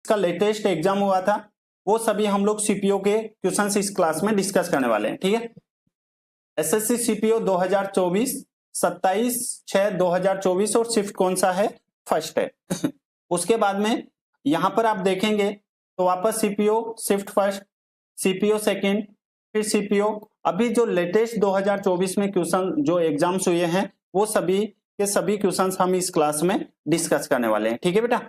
का latest exam हुआ था वो सभी हम लोग सीपीओ के क्वेश्चंस इस क्लास में डिस्कस करने वाले हैं। ठीक है, एसएससी सीपीओ 2024 27/6/2024 और शिफ्ट कौन सा है? फर्स्ट है। उसके बाद में यहां पर आप देखेंगे तो वापस CPO shift first, CPO second, फिर सीपीओ। अभी जो लेटेस्ट 2024 में क्वेश्चन जो एग्जाम्स हुए हैं वो सभी के सभी क्वेश्चंस हम इस क्लास में डिस्कस करने वाले हैं। ठीक है बेटा,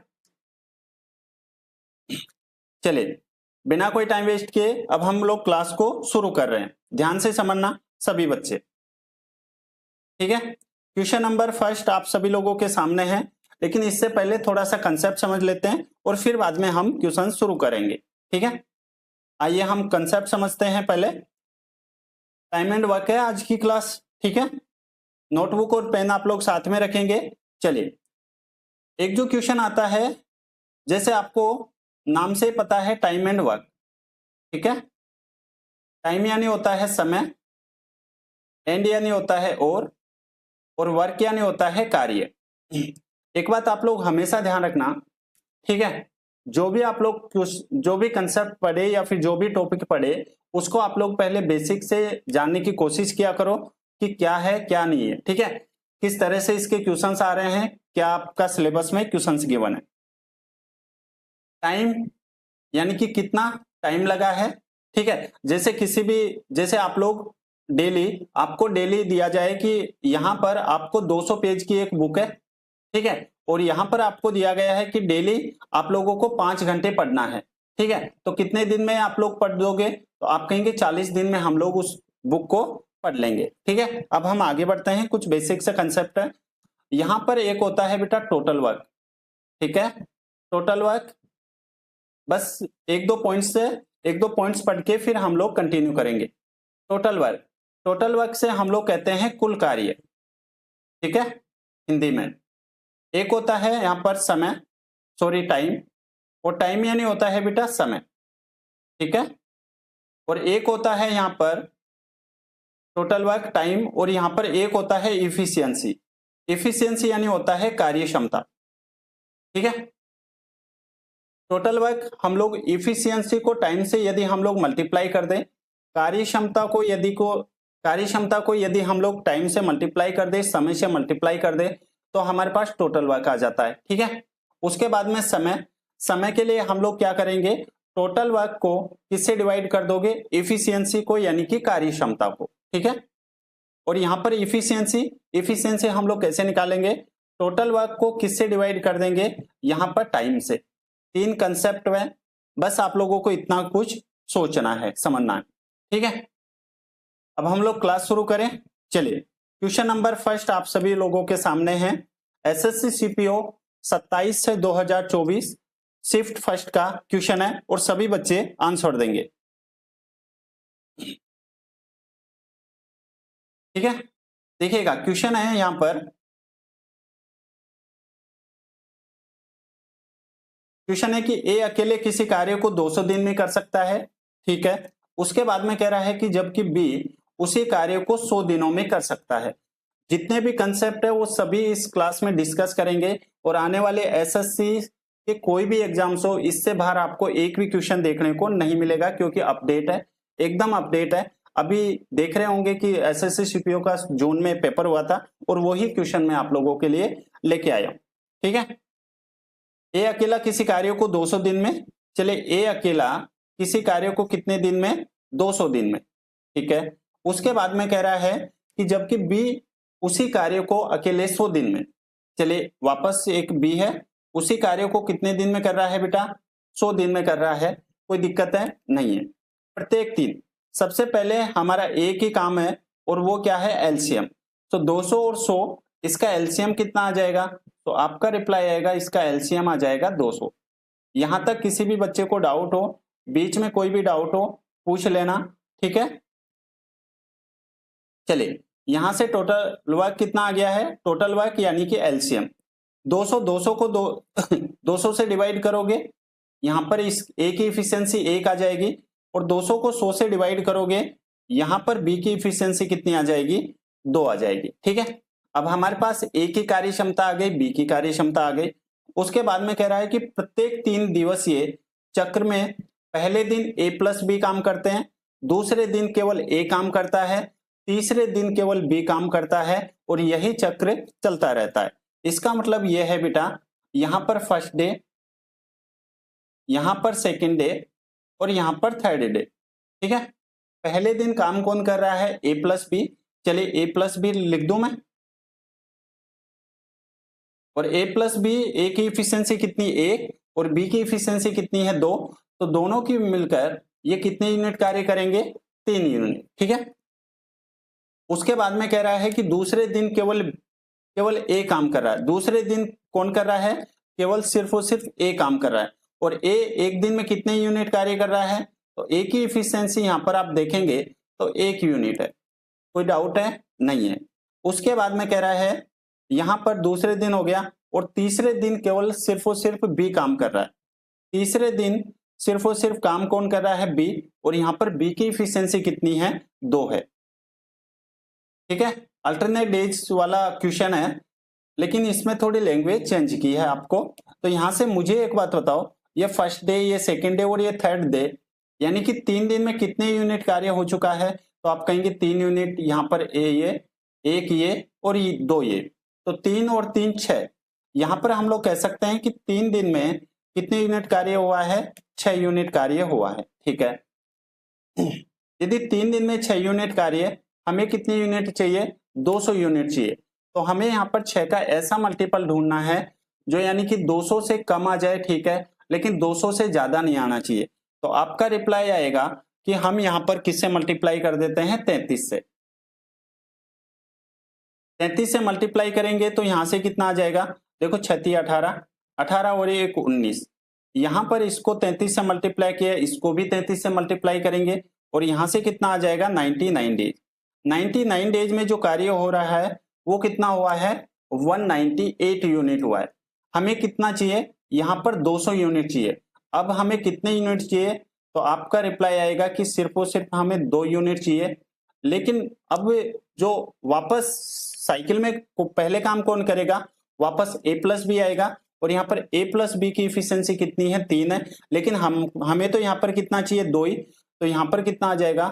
चलिए बिना कोई टाइम वेस्ट किए अब हम लोग क्लास को शुरू कर रहे हैं। ध्यान से समझना सभी बच्चे। ठीक है, क्वेश्चन नंबर फर्स्ट आप सभी लोगों के सामने है, लेकिन इससे पहले थोड़ा सा कंसेप्ट समझ लेते हैं और फिर बाद में हम क्वेश्चन शुरू करेंगे। ठीक है, आइए हम कंसेप्ट समझते हैं पहले। टाइम एंड वर्क है आज की क्लास। ठीक है, नोटबुक और पेन आप लोग साथ में रखेंगे। चलिए, एक जो क्वेश्चन आता है, जैसे आपको नाम से पता है टाइम एंड वर्क। ठीक है, टाइम यानी होता है समय, एंड यानी होता है और वर्क यानी होता है कार्य। एक बात आप लोग हमेशा ध्यान रखना, ठीक है, जो भी आप लोग जो भी कंसेप्ट पढ़े या फिर जो भी टॉपिक पढ़े उसको आप लोग पहले बेसिक से जानने की कोशिश किया करो कि क्या है क्या नहीं है। ठीक है, किस तरह से इसके क्वेश्चंस आ रहे हैं, क्या आपका सिलेबस में क्वेश्चंस गिवन है। टाइम यानी कि कितना टाइम लगा है। ठीक है, जैसे आप लोग आपको डेली दिया जाए कि यहां पर आपको 200 पेज की एक बुक है। ठीक है, और यहां पर आपको दिया गया है कि डेली आप लोगों को 5 घंटे पढ़ना है। ठीक है, तो कितने दिन में आप लोग पढ़ दोगे? तो आप कहेंगे 40 दिन में हम लोग उस बुक को पढ़ लेंगे। ठीक है, अब हम आगे बढ़ते हैं। कुछ बेसिक से कंसेप्ट है। यहां पर एक होता है बेटा टोटल वर्क। ठीक है, टोटल वर्क बस एक दो पॉइंट्स पढ़ के फिर हम लोग कंटिन्यू करेंगे। टोटल वर्क से हम लोग कहते हैं कुल कार्य। ठीक है, हिंदी में एक होता है यहां पर टाइम, और टाइम यानी होता है बेटा समय। ठीक है, और एक होता है यहां पर टोटल वर्क टाइम, और यहां पर एक होता है इफिशियंसी यानी होता है कार्य क्षमता। ठीक है, टोटल वर्क हम लोग इफिशियंसी को टाइम से यदि हम लोग मल्टीप्लाई कर दें, कार्य क्षमता को यदि हम लोग टाइम से मल्टीप्लाई कर दें, समय से मल्टीप्लाई कर दें, तो हमारे पास टोटल वर्क आ जाता है। ठीक है, उसके बाद में समय के लिए हम लोग क्या करेंगे, टोटल वर्क को किससे डिवाइड कर दोगे? इफिशियंसी को यानी कि कार्य क्षमता को। ठीक है, और यहां पर इफिशियंसी हम लोग कैसे निकालेंगे? टोटल वर्क को किससे डिवाइड कर देंगे? यहां पर टाइम से। 3 कंसेप्ट में बस आप लोगों को इतना कुछ सोचना है, समझना है। ठीक है, अब हम लोग क्लास शुरू करें। चलिए, क्वेश्चन नंबर फर्स्ट आप सभी लोगों के सामने है। एसएससी सीपीओ 27/6/2024 शिफ्ट फर्स्ट का क्वेश्चन है और सभी बच्चे आंसर देंगे। ठीक है, देखिएगा क्वेश्चन है यहां पर। क्वेश्चन है कि ए अकेले किसी कार्य को 200 दिन में कर सकता है। ठीक है, उसके बाद में कह रहा है कि जबकि बी उसी कार्य को 100 दिनों में कर सकता है। जितने भी कंसेप्ट है वो सभी इस क्लास में डिस्कस करेंगे, और आने वाले एसएससी के कोई भी एग्जाम्स हो, इससे बाहर आपको एक भी क्वेश्चन देखने को नहीं मिलेगा, क्योंकि अपडेट है, एकदम अपडेट है। अभी देख रहे होंगे कि एसएससी सीपीओ का जून में पेपर हुआ था और वही क्वेश्चन मैं आप लोगों के लिए लेके आया हूं। ठीक है, ए अकेला किसी कार्य को 200 दिन में, चले ए अकेला किसी कार्य को कितने दिन में? 200 दिन में। ठीक है, उसके बाद में कह रहा है कि जबकि बी उसी कार्य को अकेले 100 दिन में, चले वापस एक बी है, उसी कार्य को कितने दिन में कर रहा है बेटा? 100 दिन में कर रहा है। कोई दिक्कत है? नहीं है। प्रत्येक 3 सबसे पहले हमारा एक ही काम है, और वो क्या है? एलसीएम। तो 200 और 100 इसका एलसीएम कितना आ जाएगा? तो आपका रिप्लाई आएगा इसका एलसीएम आ जाएगा 200। यहां तक किसी भी बच्चे को डाउट हो, बीच में कोई भी डाउट हो, पूछ लेना। ठीक है, चलिए यहां से टोटल वर्क कितना आ गया है? टोटल वर्क यानी कि एलसीएम 200 को 200 से डिवाइड करोगे, यहां पर इस ए की इफिशियंसी 1 आ जाएगी, और 200 को 100 से डिवाइड करोगे, यहां पर बी की इफिशियंसी कितनी आ जाएगी? 2 आ जाएगी। ठीक है, अब हमारे पास ए की कार्य क्षमता आ गई, बी की कार्य क्षमता आ गई। उसके बाद में कह रहा है कि प्रत्येक 3 दिवसीय चक्र में पहले दिन ए प्लस बी काम करते हैं, दूसरे दिन केवल ए काम करता है, तीसरे दिन केवल बी काम करता है और यही चक्र चलता रहता है। इसका मतलब यह है बेटा, यहां पर फर्स्ट डे, यहां पर सेकंड डे और यहां पर थर्ड डे। ठीक है, पहले दिन काम कौन कर रहा है, ए प्लस बी। चलिए ए प्लस बी लिख दूं मैं, और ए प्लस बी, ए की इफिशियंसी कितनी 1 और बी की इफिशियंसी कितनी है 2, तो दोनों की मिलकर ये कितने यूनिट कार्य करेंगे, 3 यूनिट। ठीक है, उसके बाद में कह रहा है कि दूसरे दिन केवल ए काम कर रहा है। दूसरे दिन कौन कर रहा है, केवल सिर्फ और सिर्फ ए काम कर रहा है, और ए एक दिन में कितने यूनिट कार्य कर रहा है, तो ए की इफिशियंसी यहां पर आप देखेंगे तो 1 यूनिट है। कोई डाउट है, नहीं है। उसके बाद में कह रहा है यहां पर दूसरे दिन हो गया, और तीसरे दिन केवल सिर्फ और सिर्फ बी काम कर रहा है। तीसरे दिन सिर्फ और सिर्फ काम कौन कर रहा है, बी, और यहां पर बी की इफिशियंसी कितनी है, 2 है। ठीक है, अल्टरनेट डेज वाला क्वेश्चन है, लेकिन इसमें थोड़ी लैंग्वेज चेंज की है आपको। तो यहां से मुझे एक बात बताओ, ये फर्स्ट डे, ये सेकेंड डे और ये थर्ड डे, यानी कि 3 दिन में कितने यूनिट कार्य हो चुका है, तो आप कहेंगे 3 यूनिट, यहां पर ये 1 ये और ये 2 ये, तो 3 और 3 6। यहां पर हम लोग कह सकते हैं कि 3 दिन में कितने यूनिट कार्य हुआ है, 6 यूनिट कार्य हुआ है। ठीक है, यदि 3 दिन में 6 यूनिट कार्य, हमें कितनी यूनिट चाहिए, 200 यूनिट चाहिए। तो हमें यहाँ पर 6 का ऐसा मल्टीपल ढूंढना है जो यानी कि 200 से कम आ जाए। ठीक है, लेकिन 200 से ज्यादा नहीं आना चाहिए। तो आपका रिप्लाई आएगा कि हम यहाँ पर किससे मल्टीप्लाई कर देते हैं, 33 से। 33 से मल्टीप्लाई करेंगे तो यहां से कितना आ जाएगा, देखो 36 18, 18 और 1 19। यहां पर इसको 33 से मल्टीप्लाई किया, इसको भी 33 से मल्टीप्लाई करेंगे, और यहां से कितना आ जाएगा, 99 डेज। 99 डेज में जो कार्य हो रहा है वो कितना हुआ है, 198 यूनिट हुआ है। हमें कितना चाहिए, यहां पर 200 यूनिट चाहिए। अब हमें कितने यूनिट चाहिए, तो आपका रिप्लाई आएगा कि सिर्फ और सिर्फ हमें 2 यूनिट चाहिए। लेकिन अब जो वापस साइकिल में पहले काम कौन करेगा, वापस ए प्लस बी आएगा, और यहाँ पर ए प्लस बी की इफिशियंसी कितनी है, 3 है, लेकिन हमें तो यहाँ पर कितना चाहिए, 2 ही। तो यहाँ पर कितना आ जाएगा,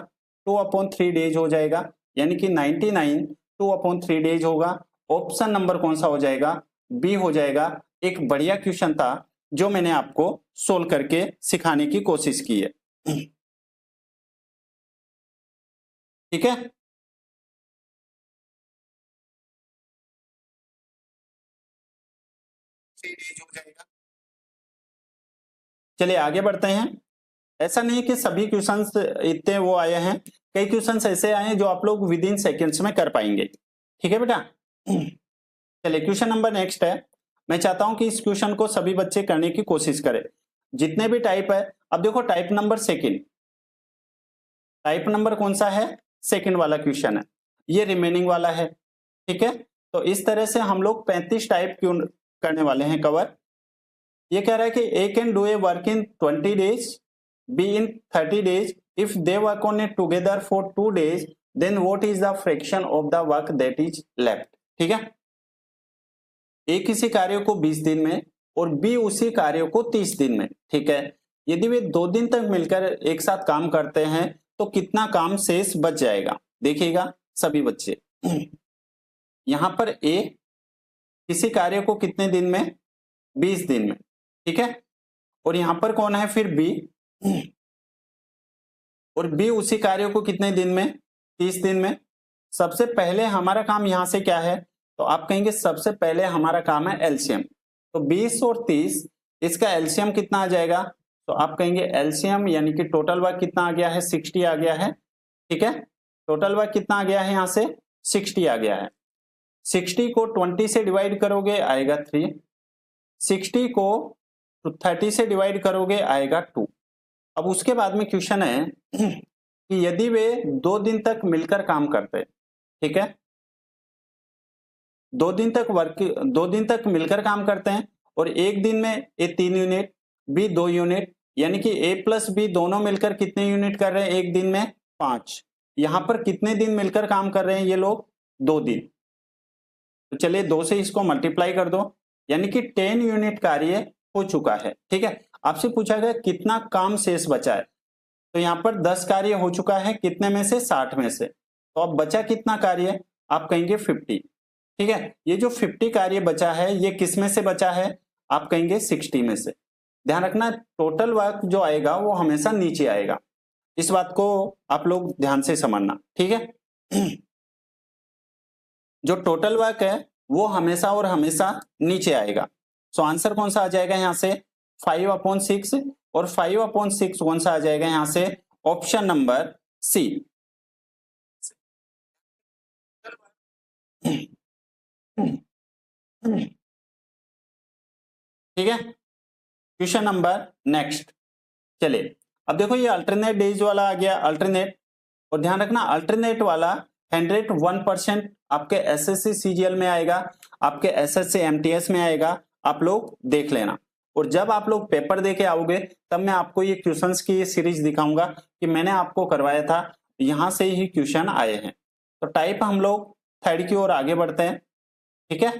2/3 डेज हो जाएगा, यानी कि 99 2/3 डेज होगा। ऑप्शन नंबर कौन सा हो जाएगा, बी हो जाएगा। एक बढ़िया क्वेश्चन था जो मैंने आपको सोल्व करके सिखाने की कोशिश की है। ठीक है, चलिए आगे बढ़ते हैं। ऐसा नहीं कि सभी क्वेश्चंस इतने वो आए हैं, कई क्वेश्चंस ऐसे आए हैं जो आप लोग विद इन सेकेंड्स में कर पाएंगे। ठीक है बेटा, चलिए क्वेश्चन नंबर नेक्स्ट है। मैं चाहता हूं कि इस क्वेश्चन को सभी बच्चे करने की कोशिश करें, जितने भी टाइप है। अब देखो type number second, type number कौन सा है, सेकंड वाला क्वेश्चन है, ये रिमेनिंग वाला है। ठीक है, तो इस तरह से हम लोग 35 टाइप क्यों करने वाले हैं कवर। ये कह रहा है कि A can do a work in 20 days, B in 30 days, if they work on it together for 2 days, then what is the fraction of the work that is left. ठीक है, ए किसी कार्य को 20 दिन में और बी उसी कार्य को 30 दिन में। ठीक है, यदि वे 2 दिन तक मिलकर एक साथ काम करते हैं तो कितना काम शेष बच जाएगा। देखिएगा सभी बच्चे, यहां पर ए किसी कार्य को कितने दिन में, 20 दिन में। ठीक है, और यहां पर कौन है फिर बी, और बी उसी कार्य को कितने दिन में, 30 दिन में। सबसे पहले हमारा काम यहां से क्या है, तो आप कहेंगे सबसे पहले हमारा काम है एलसीएम। तो 20 और 30, इसका एलसीएम कितना आ जाएगा, तो आप कहेंगे एलसीएम यानी कि टोटल वर्क कितना आ गया है, 60 आ गया है। ठीक है, टोटल वर्क कितना आ गया है, यहां से 60 आ गया है। 60 को 20 से डिवाइड करोगे आएगा 3, 60 को 30 से डिवाइड करोगे आएगा 2। अब उसके बाद में क्वेश्चन है कि यदि वे 2 दिन तक मिलकर काम करते, ठीक है, 2 दिन तक मिलकर काम करते हैं, और एक दिन में ए 3 यूनिट, बी 2 यूनिट, यानी कि ए प्लस बी दोनों मिलकर कितने यूनिट कर रहे हैं, एक दिन में 5। यहां पर कितने दिन मिलकर काम कर रहे हैं ये लोग, 2 दिन। तो चलिए 2 से इसको मल्टीप्लाई कर दो, यानी कि 10 यूनिट कार्य हो चुका है। ठीक है, आपसे पूछा गया कितना काम शेष बचा है, तो यहाँ पर 10 कार्य हो चुका है, कितने में से? 60 में से। तो अब बचा कितना कार्य? आप कहेंगे 50। ठीक है, ये जो 50 कार्य बचा है ये किस में से बचा है? आप कहेंगे 60 में से। ध्यान रखना, टोटल वर्क जो आएगा वो हमेशा नीचे आएगा, इस बात को आप लोग ध्यान से समझना। ठीक है, जो टोटल वर्क है वो हमेशा और हमेशा नीचे आएगा। सो आंसर कौन सा आ जाएगा यहाँ से? 5/6। और 5/6 कौन सा आ जाएगा यहाँ से? Option number C. ठीक है, क्वेश्चन नंबर नेक्स्ट। चलिए अब देखो ये अल्टरनेट डेज वाला आ गया, अल्टरनेट। और ध्यान रखना अल्टरनेट वाला 101% आपके एसएससी सीजीएल में आएगा, आपके एसएससी एमटीएस में आएगा, आप लोग देख लेना। और जब आप लोग पेपर देके आओगे तब मैं आपको ये क्वेश्चंस की ये सीरीज दिखाऊंगा कि मैंने आपको करवाया था, यहां से ही क्वेश्चन आए हैं। तो टाइप हम लोग थर्ड की ओर आगे बढ़ते हैं। ठीक है,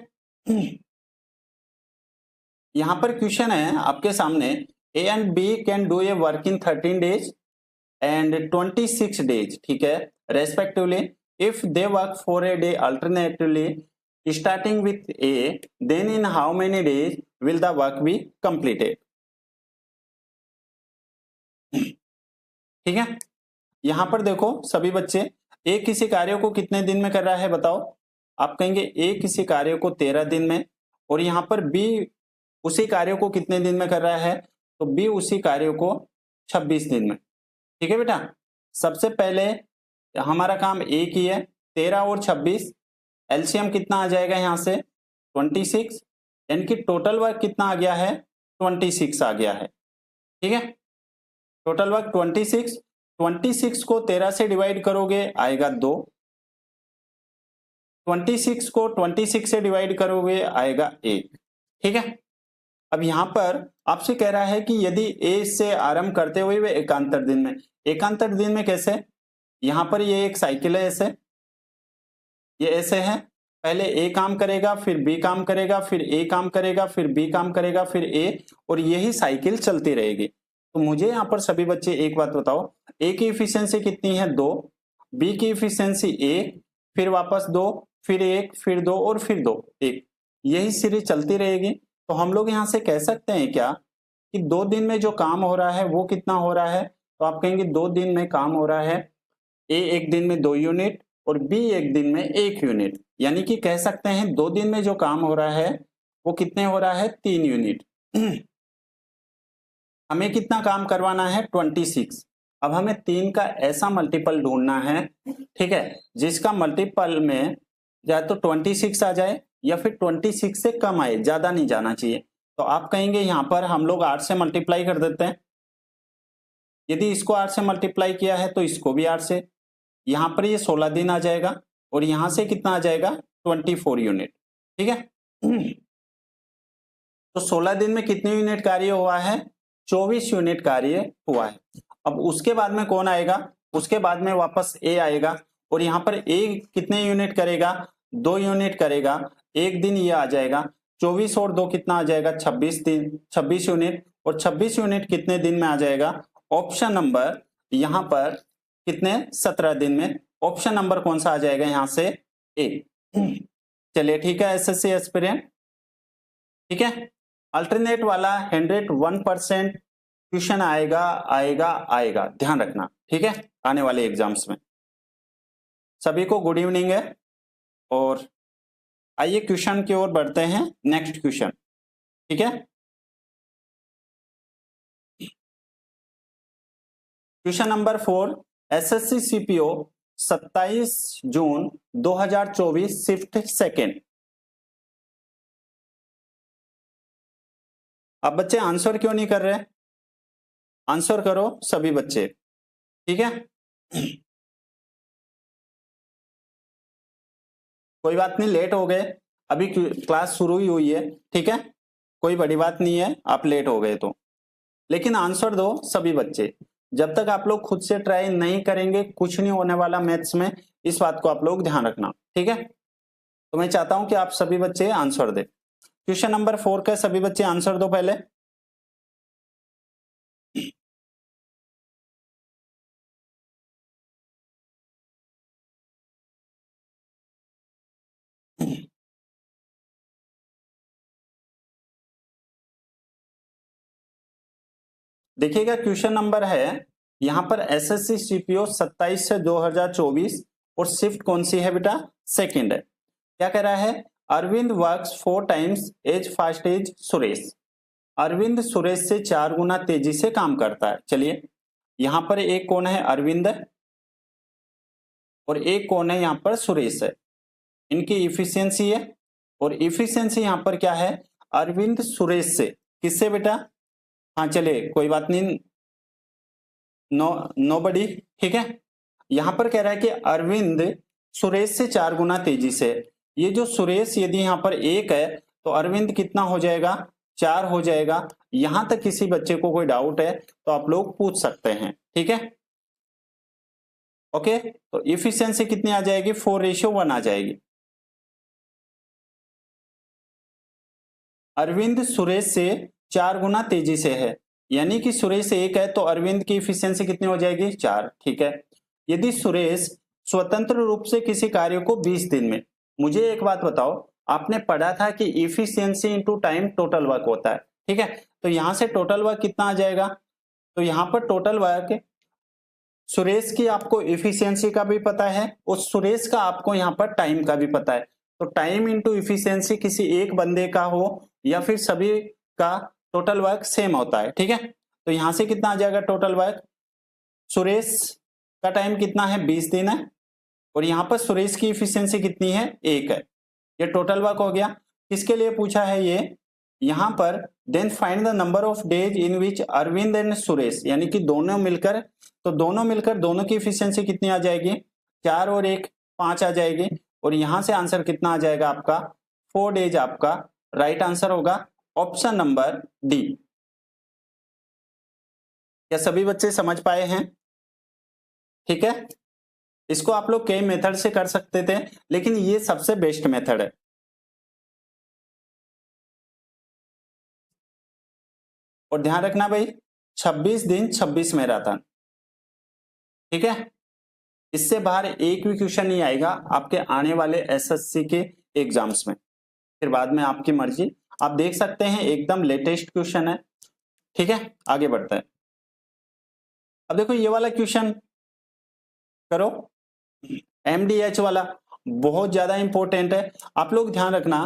यहां पर क्वेश्चन है आपके सामने, A and B can do a work in 13 days and 26 days, ठीक है, respectively if they work for a day alternatively starting with A, then in how many days will the work be completed. ठीक है, यहां पर देखो सभी बच्चे, ए किसी कार्य को कितने दिन में कर रहा है बताओ? आप कहेंगे ए किसी कार्य को 13 दिन में, और यहां पर बी उसी कार्य को कितने दिन में कर रहा है? तो बी उसी कार्य को 26 दिन में। ठीक है बेटा, सबसे पहले हमारा काम एक ही है, 13 और 26, एलसीएम कितना आ जाएगा यहाँ से? 26, यानी कि टोटल वर्क कितना आ गया है? 26 आ गया है। ठीक है, टोटल वर्क 26, 26 को 13 से डिवाइड करोगे आएगा 2, 26 को 26 से डिवाइड करोगे आएगा 1। ठीक है, अब यहां पर आपसे कह रहा है कि यदि ए से आरंभ करते हुए वे एकांतर दिन में, एकांतर दिन में कैसे? यहां पर ये एक साइकिल है, ऐसे ये ऐसे है, पहले ए काम करेगा, फिर बी काम करेगा, फिर ए काम करेगा, फिर बी काम करेगा, फिर ए, और यही साइकिल चलती रहेगी। तो मुझे यहाँ पर सभी बच्चे एक बात बताओ, ए की इफिशियंसी कितनी है? 2, बी की इफिशियंसी 1, फिर वापस 2, फिर 1, फिर 2 और फिर 2, 1, यही सीरीज चलती रहेगी। तो हम लोग यहां से कह सकते हैं क्या कि 2 दिन में जो काम हो रहा है वो कितना हो रहा है? तो आप कहेंगे 2 दिन में काम हो रहा है, ए एक दिन में 2 यूनिट और बी एक दिन में 1 यूनिट, यानी कि कह सकते हैं 2 दिन में जो काम हो रहा है वो कितने हो रहा है? 3 यूनिट। हमें कितना काम करवाना है? 26। अब हमें 3 का ऐसा मल्टीपल ढूंढना है, ठीक है, जिसका मल्टीपल में या तो 26 आ जाए या फिर 26 से कम आए, ज्यादा नहीं जाना चाहिए। तो आप कहेंगे यहां पर हम लोग 8 से मल्टीप्लाई कर देते हैं। यदि इसको 8 से मल्टीप्लाई किया है तो इसको भी 8 से, यहां पर ये 16 दिन आ जाएगा, और यहां से कितना आ जाएगा? 24 यूनिट। ठीक है, तो 16 दिन में कितने यूनिट कार्य हुआ है? 24 यूनिट कार्य हुआ है। अब उसके बाद में कौन आएगा? उसके बाद में वापस ए आएगा, और यहाँ पर ए कितने यूनिट करेगा? 2 यूनिट करेगा, एक दिन ये आ जाएगा, 24 और 2 कितना आ जाएगा? 26 दिन, 26 यूनिट, और 26 यूनिट कितने दिन में आ जाएगा? ऑप्शन नंबर यहाँ पर कितने? 17 दिन में। ऑप्शन नंबर कौन सा आ जाएगा यहाँ से? ए। चलिए ठीक है एसएससी एस्पिरेंट, ठीक है, अल्टरनेट वाला 101% क्वेश्चन आएगा आएगा आएगा, ध्यान रखना। ठीक है, आने वाले एग्जाम्स में। सभी को गुड इवनिंग है, और आइए क्वेश्चन की ओर बढ़ते हैं। नेक्स्ट क्वेश्चन, ठीक है, क्वेश्चन नंबर 4, एसएससी सीपीओ 27 जून 2024 शिफ्ट सेकेंड। अब बच्चे आंसर क्यों नहीं कर रहे? आंसर करो सभी बच्चे, ठीक है। कोई बात नहीं, लेट हो गए, अभी क्लास शुरू ही हुई है, ठीक है, कोई बड़ी बात नहीं है आप लेट हो गए तो, लेकिन आंसर दो सभी बच्चे। जब तक आप लोग खुद से ट्राई नहीं करेंगे कुछ नहीं होने वाला मैथ्स में, इस बात को आप लोग ध्यान रखना, ठीक है। तो मैं चाहता हूं कि आप सभी बच्चे आंसर दें। क्वेश्चन नंबर 4 का सभी बच्चे आंसर दो पहले। देखिएगा क्वेश्चन नंबर है यहां पर एसएससी सीपीओ 27 से 2024 और शिफ्ट कौन सी है बेटा, सेकंड है। क्या कह रहा है, Arvind works 4 times as fast as Suresh. Arvind Suresh से 4 गुना तेजी से काम करता है। चलिए यहां पर एक कौन है, अरविंद है, और एक कौन है यहां पर, सुरेश है। इनकी इफिशियंसी है, और इफिशियंसी यहां पर क्या है, अरविंद सुरेश से, किससे बेटा, हाँ चलिए कोई बात नहीं, नो बडी, ठीक है। यहां पर कह रहा है कि अरविंद सुरेश से 4 गुना तेजी से। ये जो सुरेश यदि यहां पर 1 है तो अरविंद कितना हो जाएगा, 4 हो जाएगा। यहां तक किसी बच्चे को कोई डाउट है तो आप लोग पूछ सकते हैं, ठीक है। ओके, तो इफिशियंसी कितनी आ जाएगी, 4:1 आ जाएगी। अरविंद सुरेश से 4 गुना तेजी से है, यानी कि सुरेश 1 है तो अरविंद की इफिशियंसी कितनी हो जाएगी, 4, ठीक है। यदि सुरेश स्वतंत्र रूप से किसी कार्य को 20 दिन में, मुझे एक बात बताओ, आपने पढ़ा था कि efficiency into time total work होता है, ठीक है। तो यहां से टोटल वर्क कितना आ जाएगा, तो यहां पर टोटल वर्क सुरेश की आपको इफिशियंसी का भी पता है और सुरेश का आपको यहां पर टाइम का भी पता है। तो टाइम इंटू इफिशियंसी किसी एक बंदे का हो या फिर सभी का टोटल वर्क सेम होता है, ठीक है। तो यहां से कितना आ जाएगा टोटल वर्क, सुरेश का टाइम कितना है, 20 दिन है, और यहां पर सुरेश की इफिशियंसी कितनी है, 1 है। ये टोटल वर्क हो गया। किसके लिए पूछा है ये, यहां पर then find the number of days in which Arvind and Suresh, यानी कि दोनों मिलकर, तो दोनों मिलकर दोनों की इफिशियंसी कितनी आ जाएगी, 4 और 1 5 आ जाएगी, और यहां से आंसर कितना आ जाएगा आपका, 4 डेज आपका राइट आंसर होगा, ऑप्शन नंबर डी। क्या सभी बच्चे समझ पाए हैं, ठीक है। इसको आप लोग कई मेथड से कर सकते थे, लेकिन ये सबसे बेस्ट मेथड है। और ध्यान रखना भाई, 26 दिन 26 मैराथन, ठीक है। इससे बाहर एक भी क्वेश्चन नहीं आएगा आपके आने वाले एसएससी के एग्जाम्स में, फिर बाद में आपकी मर्जी। आप देख सकते हैं एकदम लेटेस्ट क्वेश्चन है, ठीक है। आगे बढ़ते हैं। अब देखो ये वाला क्वेश्चन करो, एमडीएच वाला बहुत ज्यादा इंपॉर्टेंट है, आप लोग ध्यान रखना।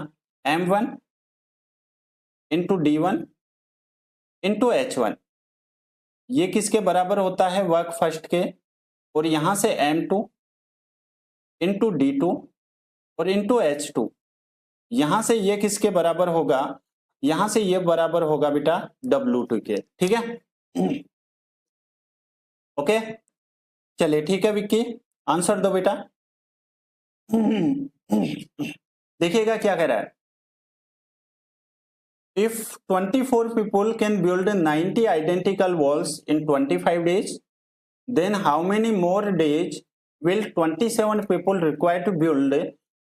M1 into D1 into H1, ये किसके बराबर होता है, वर्क फर्स्ट के, और यहां से M2 इंटू D2 और इंटू H2, यहां से ये किसके बराबर होगा, यहां से ये बराबर होगा बेटा W2 के, ठीक है। ओके चलिए ठीक है विक्की, आंसर दो बेटा। देखिएगा क्या कह रहा है, if 24 people can build 90 identical walls in 25 days, then how many more days will 27 people require to build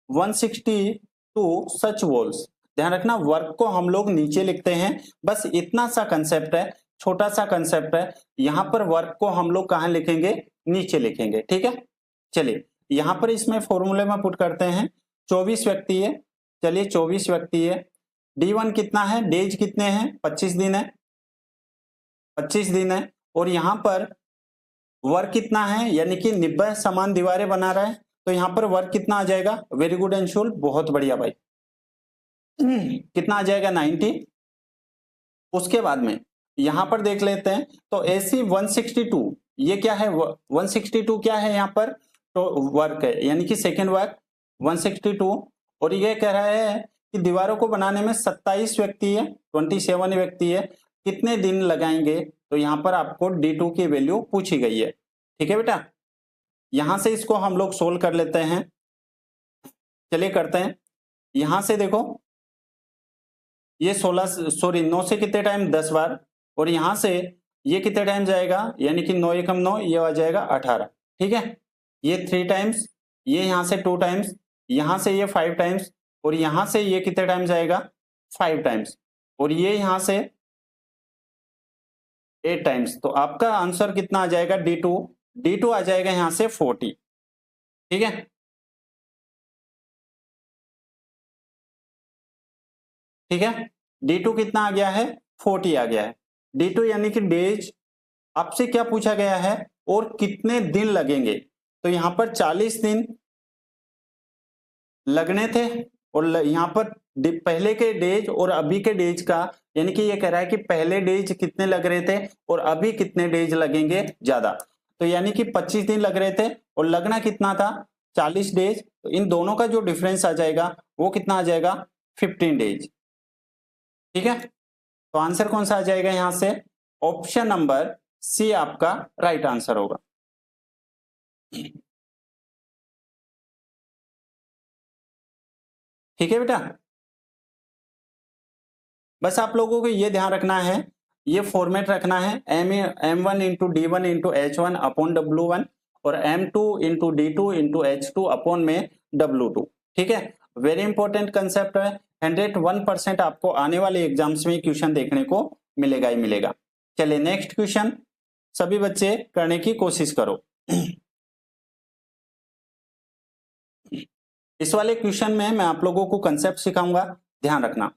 162 such walls? ध्यान रखना, वर्क को हम लोग नीचे लिखते हैं, बस इतना सा कंसेप्ट है, छोटा सा कंसेप्ट है। यहां पर वर्क को हम लोग कहां लिखेंगे, नीचे लिखेंगे, ठीक है। चलिए यहां पर इसमें फॉर्मूले में पुट करते हैं, 24 व्यक्ति है, चलिए 24 व्यक्ति है। D1 कितना है, डेज कितने हैं, 25 दिन है, 25 दिन है, और यहां पर वर्क कितना है, यानी कि 90 समान दीवारें बना रहा है, तो यहां पर वर्क कितना आ जाएगा, वेरी गुड अंशुल, बहुत बढ़िया भाई। कितना आ जाएगा, 90। उसके बाद में यहां पर देख लेते हैं, तो AC 162, ये क्या है, 162 क्या है यहाँ पर, तो वर्क है, यानी कि सेकेंड वर्क 162, और ये कह रहा है कि दीवारों को बनाने में 27 व्यक्ति है, 27 व्यक्ति है, कितने दिन लगाएंगे, तो यहां पर आपको D2 की वैल्यू पूछी गई है, ठीक है बेटा। यहां से इसको हम लोग सोल्व कर लेते हैं, चलिए करते हैं। यहां से देखो ये 9 से कितने टाइम, 10 बार, और यहां से ये कितने टाइम जाएगा, यानी कि 9 एकम 9, ये आ जाएगा 18, ठीक है। ये 3 टाइम्स, ये यहां से 2 टाइम्स, यहां से ये 5 टाइम्स, और यहां से ये कितने टाइम जाएगा, 5 टाइम्स और ये यहां से 8 टाइम्स, तो आपका आंसर कितना आ जाएगा D2 आ जाएगा यहां से 40। ठीक है, ठीक है, D2 कितना आ गया है, 40 आ गया है। D2 यानी कि डेज, आपसे क्या पूछा गया है और कितने दिन लगेंगे, तो यहां पर 40 दिन लगने थे और यहाँ पर पहले के डेज और अभी के डेज का, यानी कि ये कह रहा है कि पहले डेज कितने लग रहे थे और अभी कितने डेज लगेंगे ज्यादा, तो यानी कि 25 दिन लग रहे थे और लगना कितना था 40 डेज, तो इन दोनों का जो डिफरेंस आ जाएगा वो कितना आ जाएगा 15 डेज। ठीक है, तो आंसर कौन सा आ जाएगा यहां से, ऑप्शन नंबर सी आपका राइट आंसर होगा। ठीक है बेटा, बस आप लोगों को ये ध्यान रखना है, ये फॉर्मेट रखना है, M1 into D1 into H1 upon W1 और M2 into D2 into H2 upon में W2। ठीक है, वेरी इंपॉर्टेंट कंसेप्ट है, 101% आपको आने वाले एग्जाम्स में क्वेश्चन देखने को मिलेगा ही मिलेगा। चलिए नेक्स्ट क्वेश्चन सभी बच्चे करने की कोशिश करो। इस वाले क्वेश्चन में मैं आप लोगों को कंसेप्ट सिखाऊंगा, ध्यान रखना।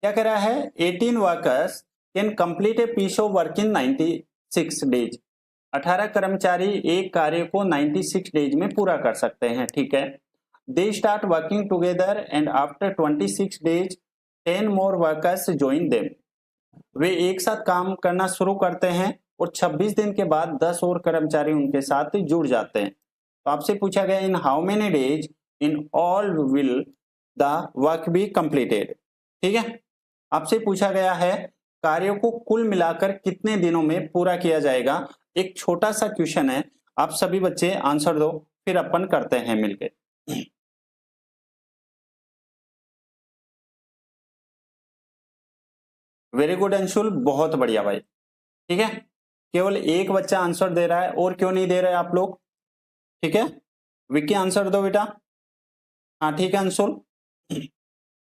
क्या कह रहा है, 18 workers can complete a piece of work in 96 days. 18 कर्मचारी एक कार्य को 96 डेज में पूरा कर सकते हैं। ठीक है, they start working together and after 26 days 10 more workers join them. वे एक साथ काम करना शुरू करते हैं और 26 दिन के बाद 10 और कर्मचारी उनके साथ जुड़ जाते हैं। तो आपसे पूछा गया इन how many days in all will the work be completed. ठीक है, आपसे पूछा गया है कार्यों को कुल मिलाकर कितने दिनों में पूरा किया जाएगा। एक छोटा सा क्वेश्चन है, आप सभी बच्चे आंसर दो, फिर अपन करते हैं मिलके। वेरी गुड अंशुल, बहुत बढ़िया भाई। ठीक है, केवल एक बच्चा आंसर दे रहा है, और क्यों नहीं दे रहे आप लोग। ठीक है, विक्की आंसर दो बेटा। हाँ ठीक है अंशुल,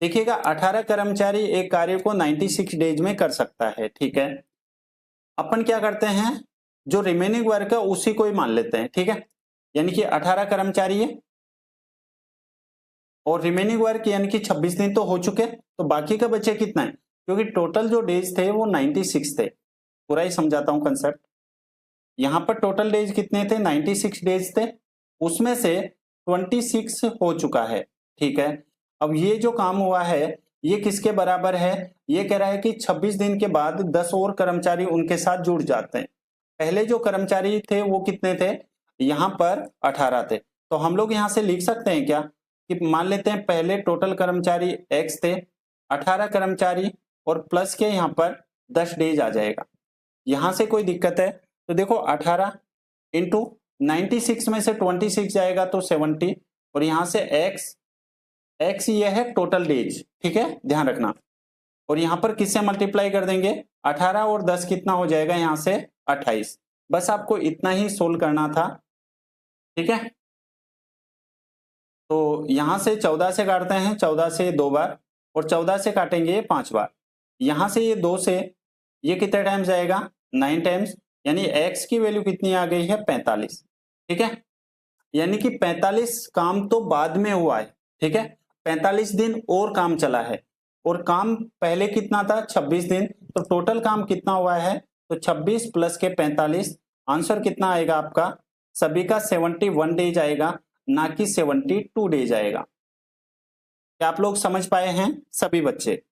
देखिएगा 18 कर्मचारी एक कार्य को 96 डेज में कर सकता है। ठीक है, अपन क्या करते हैं, जो रिमेनिंग वर्क है उसी को ही मान लेते हैं। ठीक है, यानी कि 18 कर्मचारी है और रिमेनिंग वर्क यानी कि 26 दिन तो हो चुके, तो बाकी का बचे कितना है, क्योंकि टोटल जो डेज थे वो 96 थे। पूरा ही समझाता हूं कंसेप्ट, यहां पर टोटल डेज कितने थे 96 डेज थे, उसमें से 26 हो चुका है। ठीक है, अब ये जो काम हुआ है ये किसके बराबर है, ये कह रहा है कि 26 दिन के बाद 10 और कर्मचारी उनके साथ जुड़ जाते हैं। पहले जो कर्मचारी थे वो कितने थे, यहां पर 18 थे, तो हम लोग यहां से लिख सकते हैं क्या कि मान लेते हैं पहले टोटल कर्मचारी X थे, 18 कर्मचारी और प्लस के यहां पर 10 डेज आ जाएगा। यहां से कोई दिक्कत है तो देखो 18 इंटू 96 में से 26 जाएगा तो 70 और यहां से x ये है टोटल डेज। ठीक है, ध्यान रखना, और यहां पर किससे मल्टीप्लाई कर देंगे, 18 और 10 कितना हो जाएगा यहां से 28। बस आपको इतना ही सोल्व करना था। ठीक है, तो यहां से 14 से काटते हैं, 14 से 2 बार और 14 से काटेंगे 5 बार। यहां से ये 2 से ये कितने टाइम्स जाएगा 9 टाइम्स, यानी x की वैल्यू कितनी आ गई है 45। ठीक है, यानी कि 45 काम तो बाद में हुआ है। ठीक है, 45 दिन और काम चला है और काम पहले कितना था 26 दिन, तो टोटल काम कितना हुआ है, तो 26 प्लस के 45, आंसर कितना आएगा आपका सभी का 71 डेज आएगा, ना कि 72 डेज आएगा। क्या आप लोग समझ पाए हैं सभी बच्चे।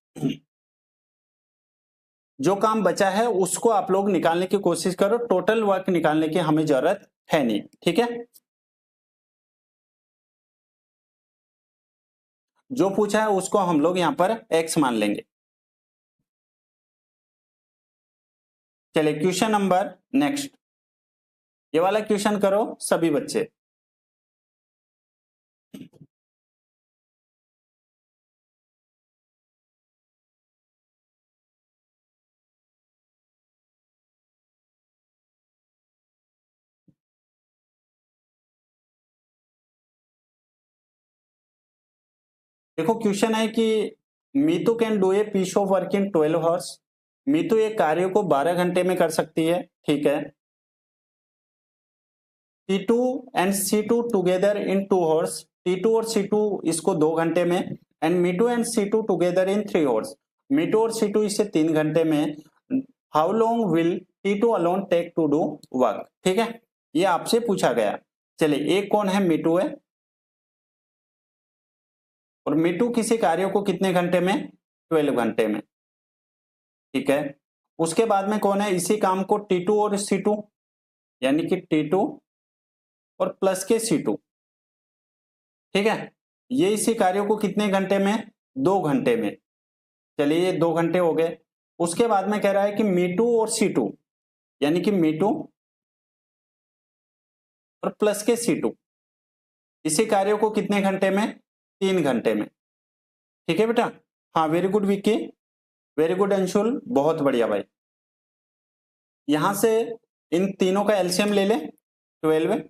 जो काम बचा है उसको आप लोग निकालने की कोशिश करो, टोटल वर्क निकालने की हमें जरूरत है नहीं। ठीक है, जो पूछा है उसको हम लोग यहां पर x मान लेंगे। चलिए क्वेश्चन नंबर नेक्स्ट, ये वाला क्वेश्चन करो सभी बच्चे। देखो क्वेश्चन है कि Meetu can do a piece of work in 12 hours. Meetu एक कार्य को 12 घंटे में कर सकती है, ठीक है। T2 and C2 together in 2 hours. T2 और C2 इसको 2 घंटे में, and Meetu and C2 together in 3 hours. Meetu और C2 इसे 3 घंटे में। How long will T2 alone take to do work, ठीक है, ये आपसे पूछा गया। चलिए, एक कौन है, मीटू है, और मीटू किसी कार्य को कितने घंटे में, 12 घंटे में, ठीक है। उसके बाद में कौन है, इसी काम को T2 और C2, यानी कि T2 और प्लस के C2, ठीक है, ये इसी कार्य को कितने घंटे में, 2 घंटे में। चलिए, ये 2 घंटे हो गए। उसके बाद में कह रहा है कि मीटू और C2, यानी कि मीटू और प्लस के C2 इसी कार्य को कितने घंटे में, 3 घंटे में, ठीक है बेटा। हाँ, very good Vicky, very good Anshul, बहुत बढ़िया भाई। यहां से इन तीनों का एलसीएम ले ले, 12,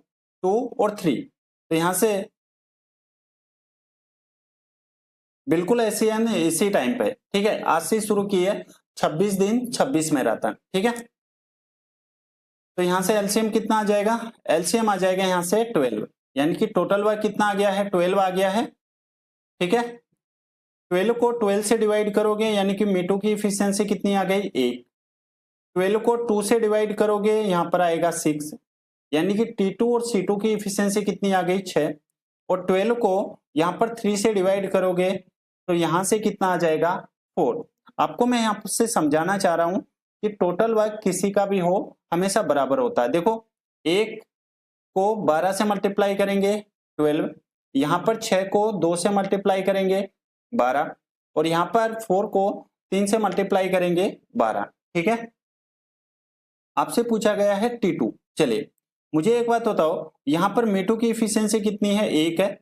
2 और 3, तो यहां से बिल्कुल ऐसे है, इसी टाइम पे, ठीक है। आज से शुरू की है, 26 दिन 26 में रहता है, ठीक है। तो यहां से एलसीएम कितना आ जाएगा, एलसीएम आ जाएगा यहां से 12, यानी कि टोटल वर्क कितना आ गया है, 12 आ गया है, ठीक है। 12 को 12 से डिवाइड करोगे, यानी कि मीटू की इफिशियंसी कितनी आ गई, 1। 12 को 2 से डिवाइड करोगे, यहां पर आएगा 6, यानी कि T2 और C2 की इफिशियंसी कितनी आ गई, 6। और 12 को यहां पर 3 से डिवाइड करोगे, तो यहां से कितना आ जाएगा, 4। आपको मैं यहां से समझाना चाह रहा हूं कि टोटल वर्क किसी का भी हो, हमेशा बराबर होता है। देखो, एक को 12 से मल्टीप्लाई करेंगे, 12, यहां पर 6 को 2 से मल्टीप्लाई करेंगे, 12, और यहां पर 4 को 3 से मल्टीप्लाई करेंगे, 12, ठीक है। आपसे पूछा गया है T2। चलिए, मुझे एक बात बताओ, यहां पर मीटू की इफिशियंसी कितनी है, 1 है।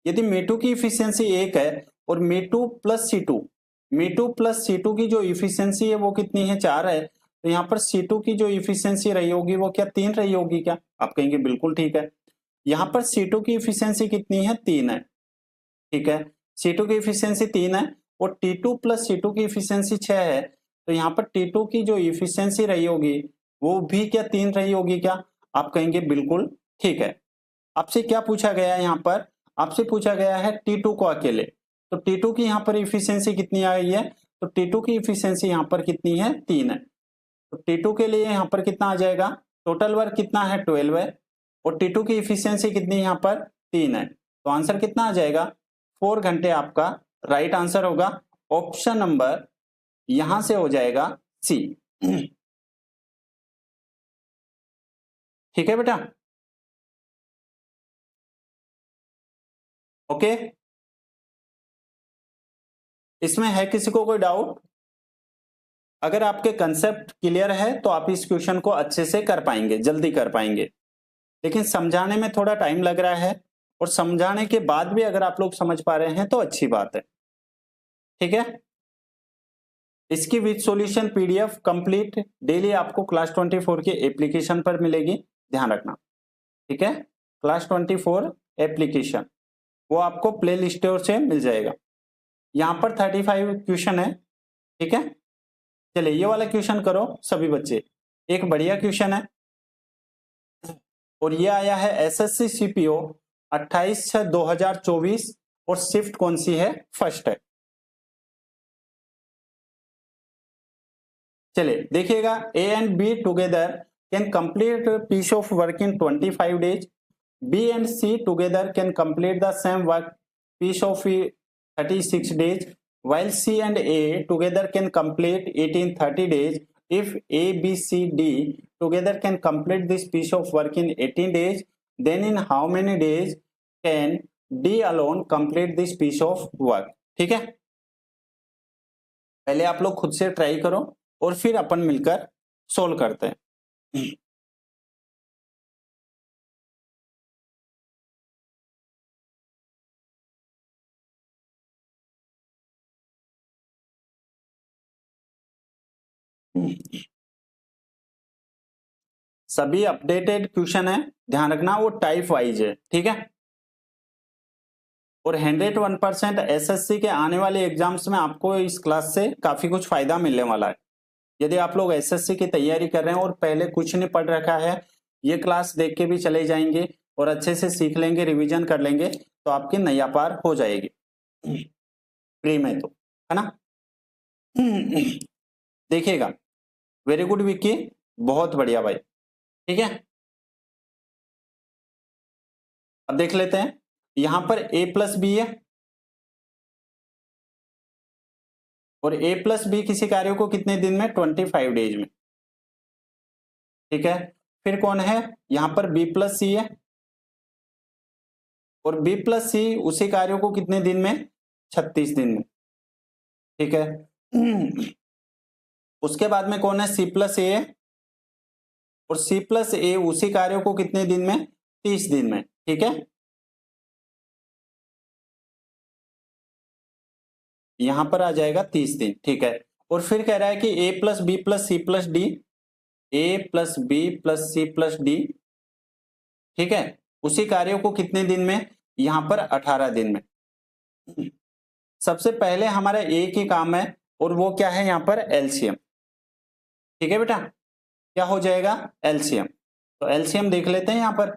यदि मीटू की इफिशियंसी 1 है और मीटू प्लस C2 की जो इफिशियंसी है वो कितनी है, 4 है, तो यहाँ पर C2 की जो इफिशियंसी रही होगी वो क्या 3 रही होगी क्या, आप कहेंगे बिल्कुल ठीक है। यहाँ पर C2 की इफिशियंसी कितनी है, 3 है, ठीक है। C2 की इफिशियंसी 3 है और T2 प्लस C2 की इफिशियंसी 6 है, तो यहाँ पर T2 की जो इफिशियंसी रही होगी वो भी क्या 3 रही होगी क्या, आप कहेंगे बिल्कुल ठीक है। आपसे क्या पूछा गया है, यहाँ पर आपसे पूछा गया है T2 को अकेले, तो T2 की यहाँ पर इफिशियंसी कितनी आई है, तो T2 की इफिशियंसी यहाँ पर कितनी है, 3 है। तो T2 के लिए यहाँ पर कितना आ जाएगा, टोटल वर्क कितना है, 12 है, और T2 की इफिशियंसी कितनी है यहाँ पर, 3 है, तो आंसर कितना आ जाएगा, 4 घंटे आपका राइट आंसर होगा। ऑप्शन नंबर यहां से हो जाएगा सी। ठीक है बेटा, ओके। इसमें है किसी को कोई डाउट? अगर आपके कंसेप्ट क्लियर है तो आप इस क्वेश्चन को अच्छे से कर पाएंगे, जल्दी कर पाएंगे। लेकिन समझाने में थोड़ा टाइम लग रहा है, और समझाने के बाद भी अगर आप लोग समझ पा रहे हैं तो अच्छी बात है, ठीक है। इसकी with solution PDF complete daily आपको क्लास 24 के एप्लीकेशन पर मिलेगी, ध्यान रखना, ठीक है। क्लास 24 एप्लीकेशन, वो आपको प्ले स्टोर से मिल जाएगा। यहाँ पर 35 क्वेश्चन है, ठीक है। चलिए, ये वाला क्वेश्चन करो सभी बच्चे, एक बढ़िया क्वेश्चन है, और ये आया है एसएससी सीपीओ 28/6/2024, और शिफ्ट कौन सी है, फर्स्ट है। चलिए देखिएगा, A and B together can complete piece of work in 25 days, B and C together can complete the same work piece of 36 days, while C and A together can complete it in 30 days. If A, B, C, D together can complete this piece of work in 18 days, then in how many days can D alone complete this piece of work? ठीक है, पहले आप लोग खुद से try करो और फिर अपन मिलकर सोल्व करते हैं। सभी अपडेटेड क्वेश्चन है, ध्यान रखना, वो टाइप वाइज है, ठीक है। और 101% एसएससी के आने वाले एग्जाम्स में आपको इस क्लास से काफी कुछ फायदा मिलने वाला है। यदि आप लोग एसएससी की तैयारी कर रहे हैं और पहले कुछ नहीं पढ़ रखा है, ये क्लास देख के भी चले जाएंगे और अच्छे से सीख लेंगे, रिवीजन कर लेंगे, तो आपकी नैया पार हो जाएगी प्री में, तो है ना। देखिएगा, वेरी गुड विक्की, बहुत बढ़िया भाई, ठीक है। अब देख लेते हैं, यहां पर a प्लस बी है और a प्लस बी किसी कार्य को कितने दिन में, 25 डेज में, ठीक है। फिर कौन है, यहां पर b प्लस सी है और b प्लस सी उसी कार्य को कितने दिन में, 36 दिन में, ठीक है। उसके बाद में कौन है, c प्लस ए है और c प्लस ए उसी कार्य को कितने दिन में, 30 दिन में, ठीक है। यहां पर आ जाएगा 30 दिन, ठीक है। और फिर कह रहा है कि a plus B plus C plus D, A plus B plus C plus D, ठीक है, उसी कार्य को कितने दिन में, यहां पर 18 दिन में। सबसे पहले हमारा एक ही काम है और वो क्या है, यहां पर एलसीएम, ठीक है बेटा, क्या हो जाएगा, एलसीएम। तो एलसीएम देख लेते हैं, यहां पर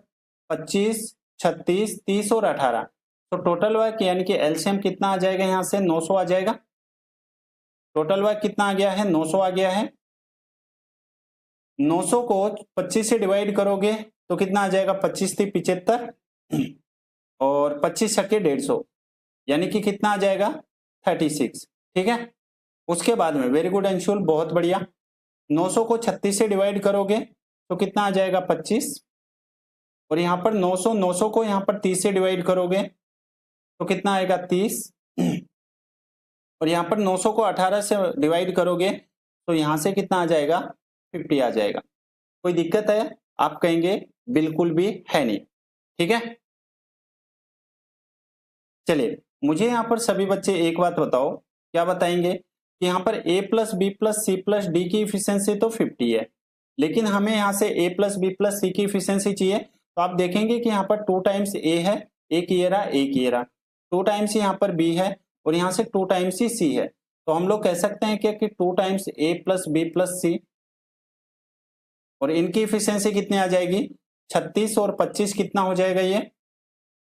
25, 36, 30 और 18, तो टोटल वर्क यानी कि एलसीएम कितना आ जाएगा, यहां से 900 आ जाएगा। टोटल वर्क कितना आ गया है, 900 आ गया है। 900 को 25 से डिवाइड करोगे तो कितना आ जाएगा, 25 थी 75 और 25 छक्के 150, यानी कि कितना आ जाएगा, 36, ठीक है। उसके बाद में वेरी गुड अंशुल, बहुत बढ़िया, 900 को 36 से डिवाइड करोगे तो कितना आ जाएगा, 25, और यहाँ पर 900 को यहाँ पर 30 से डिवाइड करोगे तो कितना आएगा, 30, और यहाँ पर 900 को 18 से डिवाइड करोगे तो यहाँ से कितना आ जाएगा, 50 आ जाएगा। कोई दिक्कत है, आप कहेंगे बिल्कुल भी है नहीं, ठीक है। चलिए, मुझे यहाँ पर सभी बच्चे एक बात बताओ, क्या बताएंगे कि यहाँ पर a plus B plus C plus D की इफिशियंसी तो 50 है, लेकिन हमें यहाँ से a plus B plus C की इफिशियंसी चाहिए। तो आप देखेंगे कि यहाँ पर 2 टाइम्स a है, एक ये रहा, एक ये रहा, 2 टाइम्स यहाँ पर b है और यहाँ से 2 टाइम्स ही c है। तो हम लोग कह सकते हैं कि 2 times a plus B plus C, और इनकी इफिशियंसी कितनी आ जाएगी, 36 और 25 कितना हो जाएगा,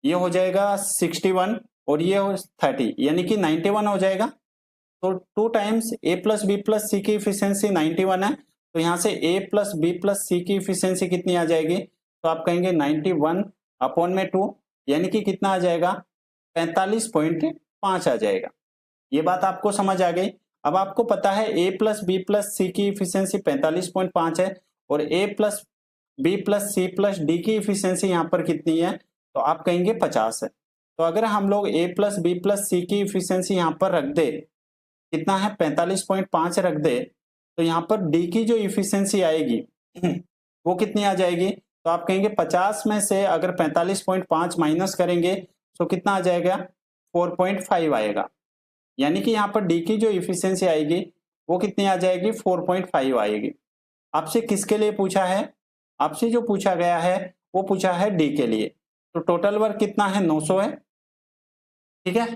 ये हो जाएगा 61 और ये 30, यानी कि 91 हो जाएगा। तो 2 times a plus B plus C की इफिशियंसी 91 है, तो यहाँ से a plus B plus C की इफिशियंसी कितनी आ जाएगी, तो आप कहेंगे 91 अपॉन में 2, यानी कि कितना आ जाएगा, 45.5 आ जाएगा। ये बात आपको समझ आ गई। अब आपको पता है a plus B plus C की इफिशियंसी 45.5 है और a plus B plus C plus D की इफिशियंसी यहाँ पर कितनी है, तो आप कहेंगे 50 है। तो अगर हम लोग a plus B plus C की इफिशियंसी यहाँ पर रख दे, कितना है, 45.5 रख दे, तो यहाँ पर डी की जो इफिशियंसी आएगी वो कितनी आ जाएगी, तो आप कहेंगे 50 में से अगर 45.5 माइनस करेंगे तो कितना आ जाएगा, 4.5 आएगा, यानी कि यहाँ पर डी की जो इफिशियंसी आएगी वो कितनी आ जाएगी, 4.5 आएगी। आपसे किसके लिए पूछा है, आपसे जो पूछा गया है वो पूछा है डी के लिए। तो टोटल वर्क कितना है, 900 है, ठीक है।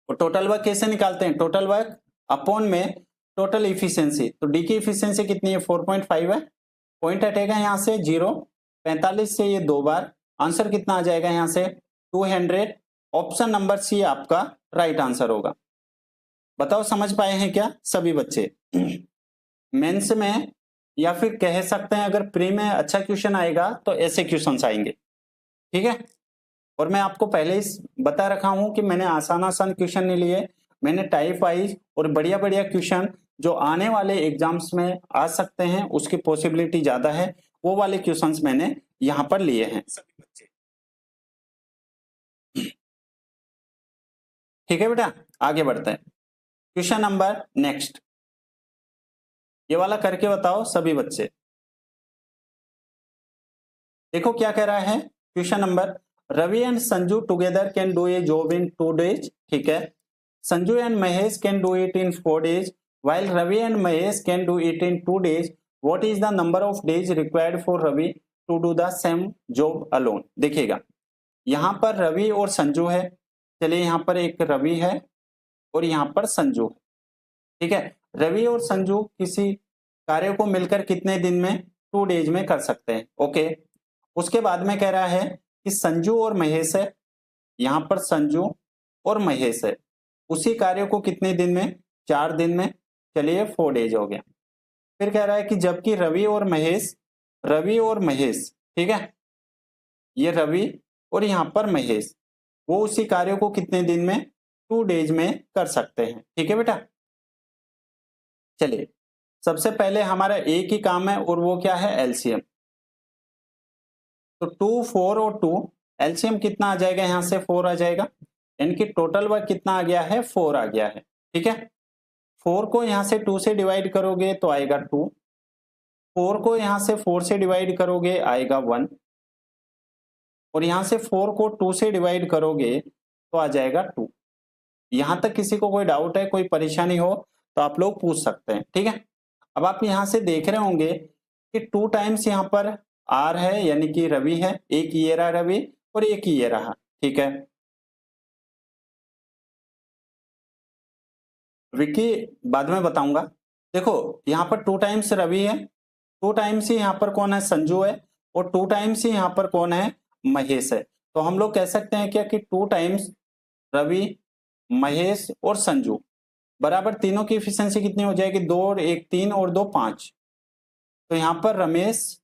और टोटल वर्क कैसे निकालते हैं, टोटल वर्क अपॉन में टोटल इफिशियंसी, तो डी की इफिशियंसी कितनी है, 4.5 है, पॉइंट हटेगा यहाँ से 0, 45 से ये 2 बार, आंसर कितना आ जाएगा यहाँ से 200। ऑप्शन नंबर सी आपका राइट आंसर होगा। बताओ समझ पाए हैं क्या सभी बच्चे। मेंस में या फिर कह सकते हैं अगर प्री में अच्छा क्वेश्चन आएगा तो ऐसे क्वेश्चन आएंगे, ठीक है। और मैं आपको पहले ही बता रखा हूं कि मैंने आसान क्वेश्चन नहीं लिए, मैंने टाइप वाइज और बढ़िया क्वेश्चन जो आने वाले एग्जाम्स में आ सकते हैं, उसकी पॉसिबिलिटी ज्यादा है, वो वाले क्वेश्चंस मैंने यहां पर लिए हैं सभी बच्चे, ठीक है बेटा। आगे बढ़ते हैं, क्वेश्चन नंबर नेक्स्ट, ये वाला करके बताओ सभी बच्चे। देखो क्या कह रहा है question number, Ravi and Sanju together can do a job in 2 days, ठीक है। Sanju and Mahesh can do it in 4 days, while Ravi and Mahesh can do it in 2 days. What is the number of days required for Ravi to do the same job alone? देखिएगा, यहाँ पर रवि और संजू है। चलिए यहाँ पर एक रवि है और यहाँ पर संजू है। ठीक है, रवि और संजू किसी कार्य को मिलकर कितने दिन में, 2 डेज में कर सकते हैं। ओके, उसके बाद में कह रहा है कि संजू और महेश है, यहाँ पर संजू और महेश है, उसी कार्य को कितने दिन में, 4 दिन में। चलिए 4 डेज हो गया। फिर कह रहा है कि जबकि रवि और महेश, ठीक है, ये रवि और यहाँ पर महेश, वो उसी कार्य को कितने दिन में, 2 डेज में कर सकते हैं। ठीक है बेटा, चलिए सबसे पहले हमारा एक ही काम है और वो क्या है, एलसीएम। तो 2, 4 और 2, एलसीएम कितना आ जाएगा, यहां से 4 आ जाएगा, यानी कि टोटल वर्क कितना आ गया है, 4 आ गया है। ठीक है, 4 को यहां से 2 से डिवाइड करोगे तो आएगा 2, 4 को यहां से 4 से डिवाइड करोगे आएगा 1, और यहां से 4 को 2 से डिवाइड करोगे तो आ जाएगा 2। यहां तक किसी को कोई डाउट है, कोई परेशानी हो तो आप लोग पूछ सकते हैं। ठीक है, अब आप यहां से देख रहे होंगे कि 2 टाइम्स यहाँ पर आर है, यानी कि रवि है, एक ये रहा रवि और एक ये रहा। ठीक है, विकी बाद में बताऊंगा। देखो यहाँ पर 2 टाइम्स रवि है, 2 टाइम्स ही यहाँ पर कौन है, संजू है, और 2 टाइम्स ही यहाँ पर कौन है, महेश है। तो हम लोग कह सकते हैं क्या कि 2 टाइम्स रवि, महेश और संजू बराबर तीनों की एफिशिएंसी कितनी हो जाएगी, 2 और 1 3 और 2 5। तो यहाँ पर रमेश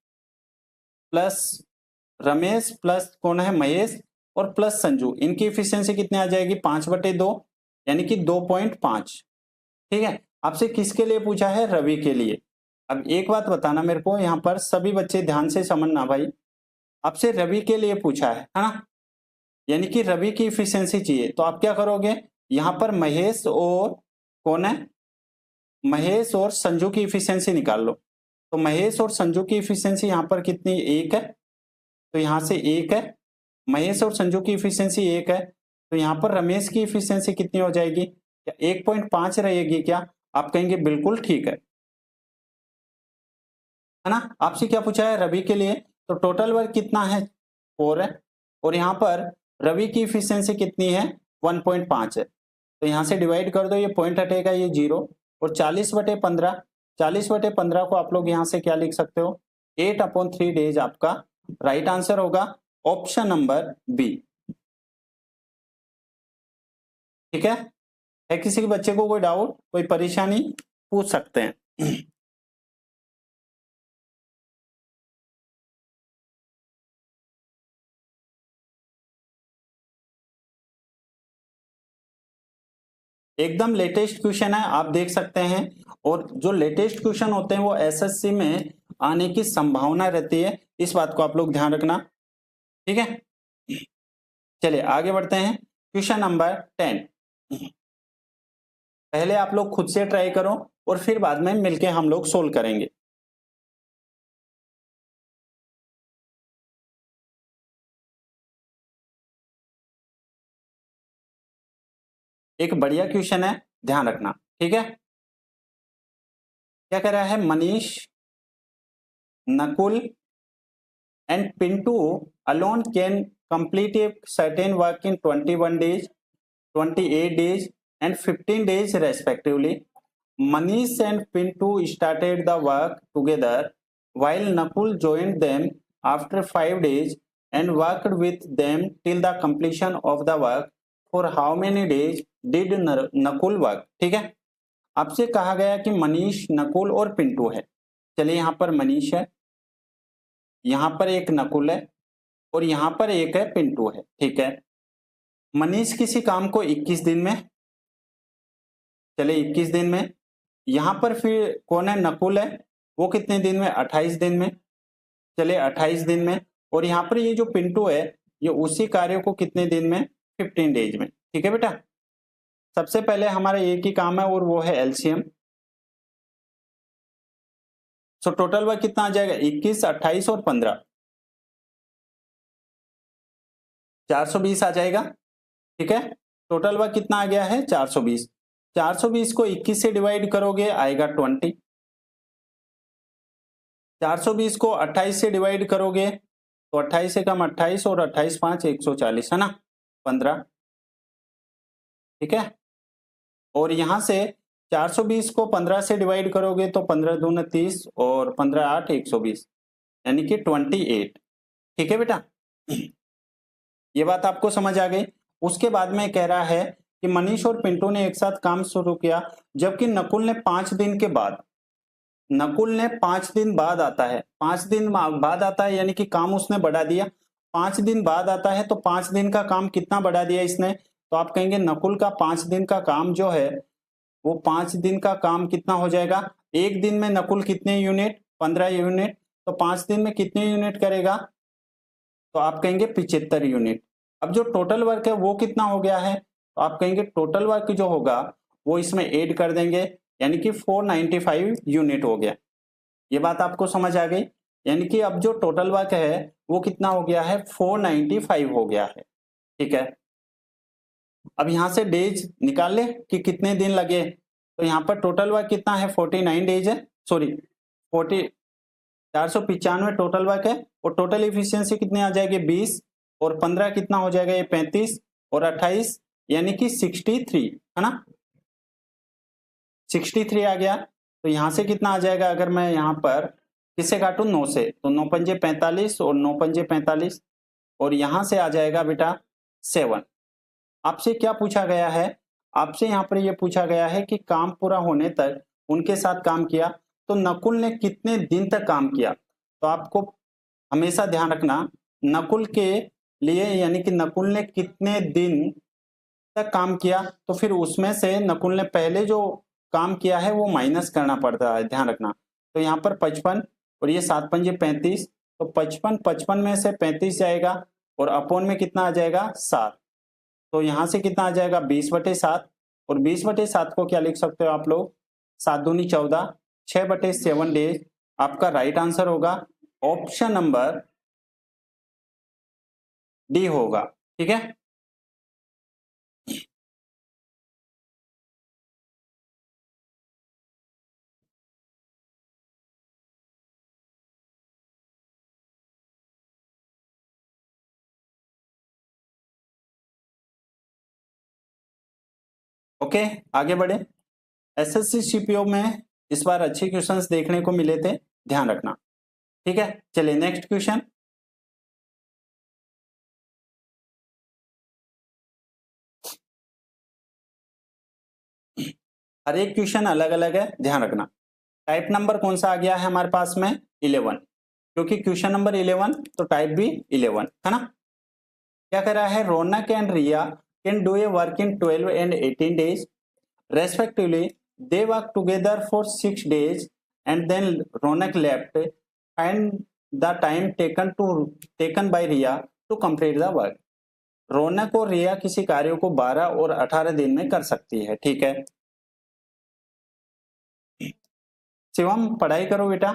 प्लस कौन है, महेश, और प्लस संजू, इनकी एफिशिएंसी कितनी आ जाएगी, 5/2, यानी कि 2.5। ठीक है, आपसे किसके लिए पूछा है, रवि के लिए। अब एक बात बताना मेरे को, यहाँ पर सभी बच्चे ध्यान से समझना भाई, आपसे रवि के लिए पूछा है ना, यानी कि रवि की इफिशियंसी चाहिए। तो आप क्या करोगे, यहाँ पर महेश और कौन है, महेश और संजू की इफिशियंसी निकाल लो। तो महेश और संजू की इफिशियंसी यहाँ पर कितनी, 1 है, तो यहाँ से 1 है। महेश और संजू की इफिशियंसी 1 है, तो यहाँ पर रमेश की इफिशियंसी कितनी हो जाएगी, क्या 1.5 रहेगी क्या? आप कहेंगे बिल्कुल ठीक है ना। आपसे क्या पूछा है, रवि के लिए, तो टोटल वर्क कितना है, 4 है, और यहाँ पर रवि की इफिशियंसी कितनी है, 1.5 है। तो यहाँ से डिवाइड कर दो, ये पॉइंट हटेगा, ये 0, और 40/15, 40/15 को आप लोग यहाँ से क्या लिख सकते हो, 8/3 डेज आपका राइट आंसर होगा, ऑप्शन नंबर बी। ठीक है किसी के बच्चे को कोई डाउट, कोई परेशानी, पूछ सकते हैं। एकदम लेटेस्ट क्वेश्चन है, आप देख सकते हैं, और जो लेटेस्ट क्वेश्चन होते हैं वो एसएससी में आने की संभावना रहती है, इस बात को आप लोग ध्यान रखना। ठीक है, चलिए आगे बढ़ते हैं, क्वेश्चन नंबर 10। पहले आप लोग खुद से ट्राई करो और फिर बाद में मिलके हम लोग सोल्व करेंगे। एक बढ़िया क्वेश्चन है, ध्यान रखना। ठीक है, क्या कह रहा है, Manish, Nakul and Pintu alone can complete a certain work in 21 days, 28 days and 15 days respectively. Manish and Pintu started the work together while Nakul joined them after 5 days and worked with them till the completion of the work. For how many days did Nakul work? ठीक है, आपसे कहा गया कि मनीष, नकुल और पिंटू है। चलिए यहाँ पर मनीष है, यहां पर एक नकुल है और यहां पर एक है पिंटू है। ठीक है, मनीष किसी काम को 21 दिन में, चले 21 दिन में, यहां पर फिर कौन है, नकुल है, वो कितने दिन में, 28 दिन में, चले 28 दिन में, और यहां पर ये जो पिंटू है ये उसी कार्य को कितने दिन में, 15 डेज में। ठीक है बेटा, सबसे पहले हमारा एक ही काम है और वो है एलसीएम। सो टोटल वर्क कितना आ जाएगा, 21, 28 और 15, 420 आ जाएगा। ठीक है, टोटल वर्क कितना आ गया है, 420। 420 को 21 से डिवाइड करोगे आएगा 20, 420 को 28 से डिवाइड करोगे तो 28 से कम 28 और 28 5 140 है ना, 15। ठीक है, और यहां से 420 को 15 से डिवाइड करोगे तो 15 दूना 30 और 15 8 120 यानी कि 28। ठीक है बेटा, ये बात आपको समझ आ गई। उसके बाद में कह रहा है कि मनीष और पिंटू ने एक साथ काम शुरू किया, जबकि नकुल ने 5 दिन के बाद, नकुल ने 5 दिन बाद आता है, 5 दिन बाद आता है यानी कि काम उसने बढ़ा दिया। 5 दिन बाद आता है तो 5 दिन का काम कितना बढ़ा दिया इसने, तो आप कहेंगे नकुल का 5 दिन का काम जो है वो 5 दिन का काम कितना हो जाएगा। एक दिन में नकुल कितने यूनिट, 15 यूनिट, तो 5 दिन में कितने यूनिट करेगा, तो आप कहेंगे 75 यूनिट। अब जो टोटल वर्क है वो कितना हो गया है, तो आप कहेंगे टोटल वर्क जो होगा वो इसमें ऐड कर देंगे यानी कि 495 यूनिट हो गया। ये बात आपको समझ आ गई, यानी कि अब जो टोटल वर्क है वो कितना हो गया है, 495 हो गया है। ठीक है, अब यहां से डेज निकाल ले कि कितने दिन लगे, तो यहाँ पर टोटल वर्क कितना है, 49 डेज है, सॉरी 495 टोटल वर्क है, और टोटल इफिशियंसी कितनी आ जाएगी 20, और 15 कितना हो जाएगा ये 35, और 28 यानी कि 63 है ना, 63 आ गया। तो यहां से कितना आ जाएगा, अगर मैं यहाँ पर किससे काटूं 9 से, तो 9 पंजे 45 और 9 पंजे 45, और यहां से आ जाएगा बेटा 7। आपसे क्या पूछा गया है, आपसे यहाँ पर यह पूछा गया है कि काम पूरा होने तक उनके साथ काम किया, तो नकुल ने कितने दिन तक काम किया। तो आपको हमेशा ध्यान रखना नकुल के लिए, यानी कि नकुल ने कितने दिन तक काम किया, तो फिर उसमें से नकुल ने पहले जो काम किया है वो माइनस करना पड़ता है, ध्यान रखना। तो यहाँ पर 55 और ये 7 पंजे 35, तो 55 में से 35 जाएगा और अपोन में कितना आ जाएगा 7, तो यहां से कितना आ जाएगा 20/7, और 20/7 को क्या लिख सकते हो आप लोग, 7 दूनी 14, 6/7 डेज आपका राइट आंसर होगा, ऑप्शन नंबर डी होगा। ठीक है, ओके आगे बढ़े। एसएससी सीपीओ में इस बार अच्छे क्वेश्चंस देखने को मिले थे, ध्यान रखना। ठीक है, चलिए नेक्स्ट क्वेश्चन। हर एक क्वेश्चन अलग अलग है, ध्यान रखना। टाइप नंबर कौन सा आ गया है हमारे पास में 11, क्योंकि क्वेश्चन नंबर 11 तो टाइप भी 11 है ना। क्या कर रहा है, Raunak and Riya can do a work in 12 and 18 days respectively. They work together for 6 days and then Ronak left. Find the time taken by Riya to complete the work. रौनक और रिया किसी कार्य को 12 और 18 दिन में कर सकती है। ठीक है, शिवम पढ़ाई करो बेटा।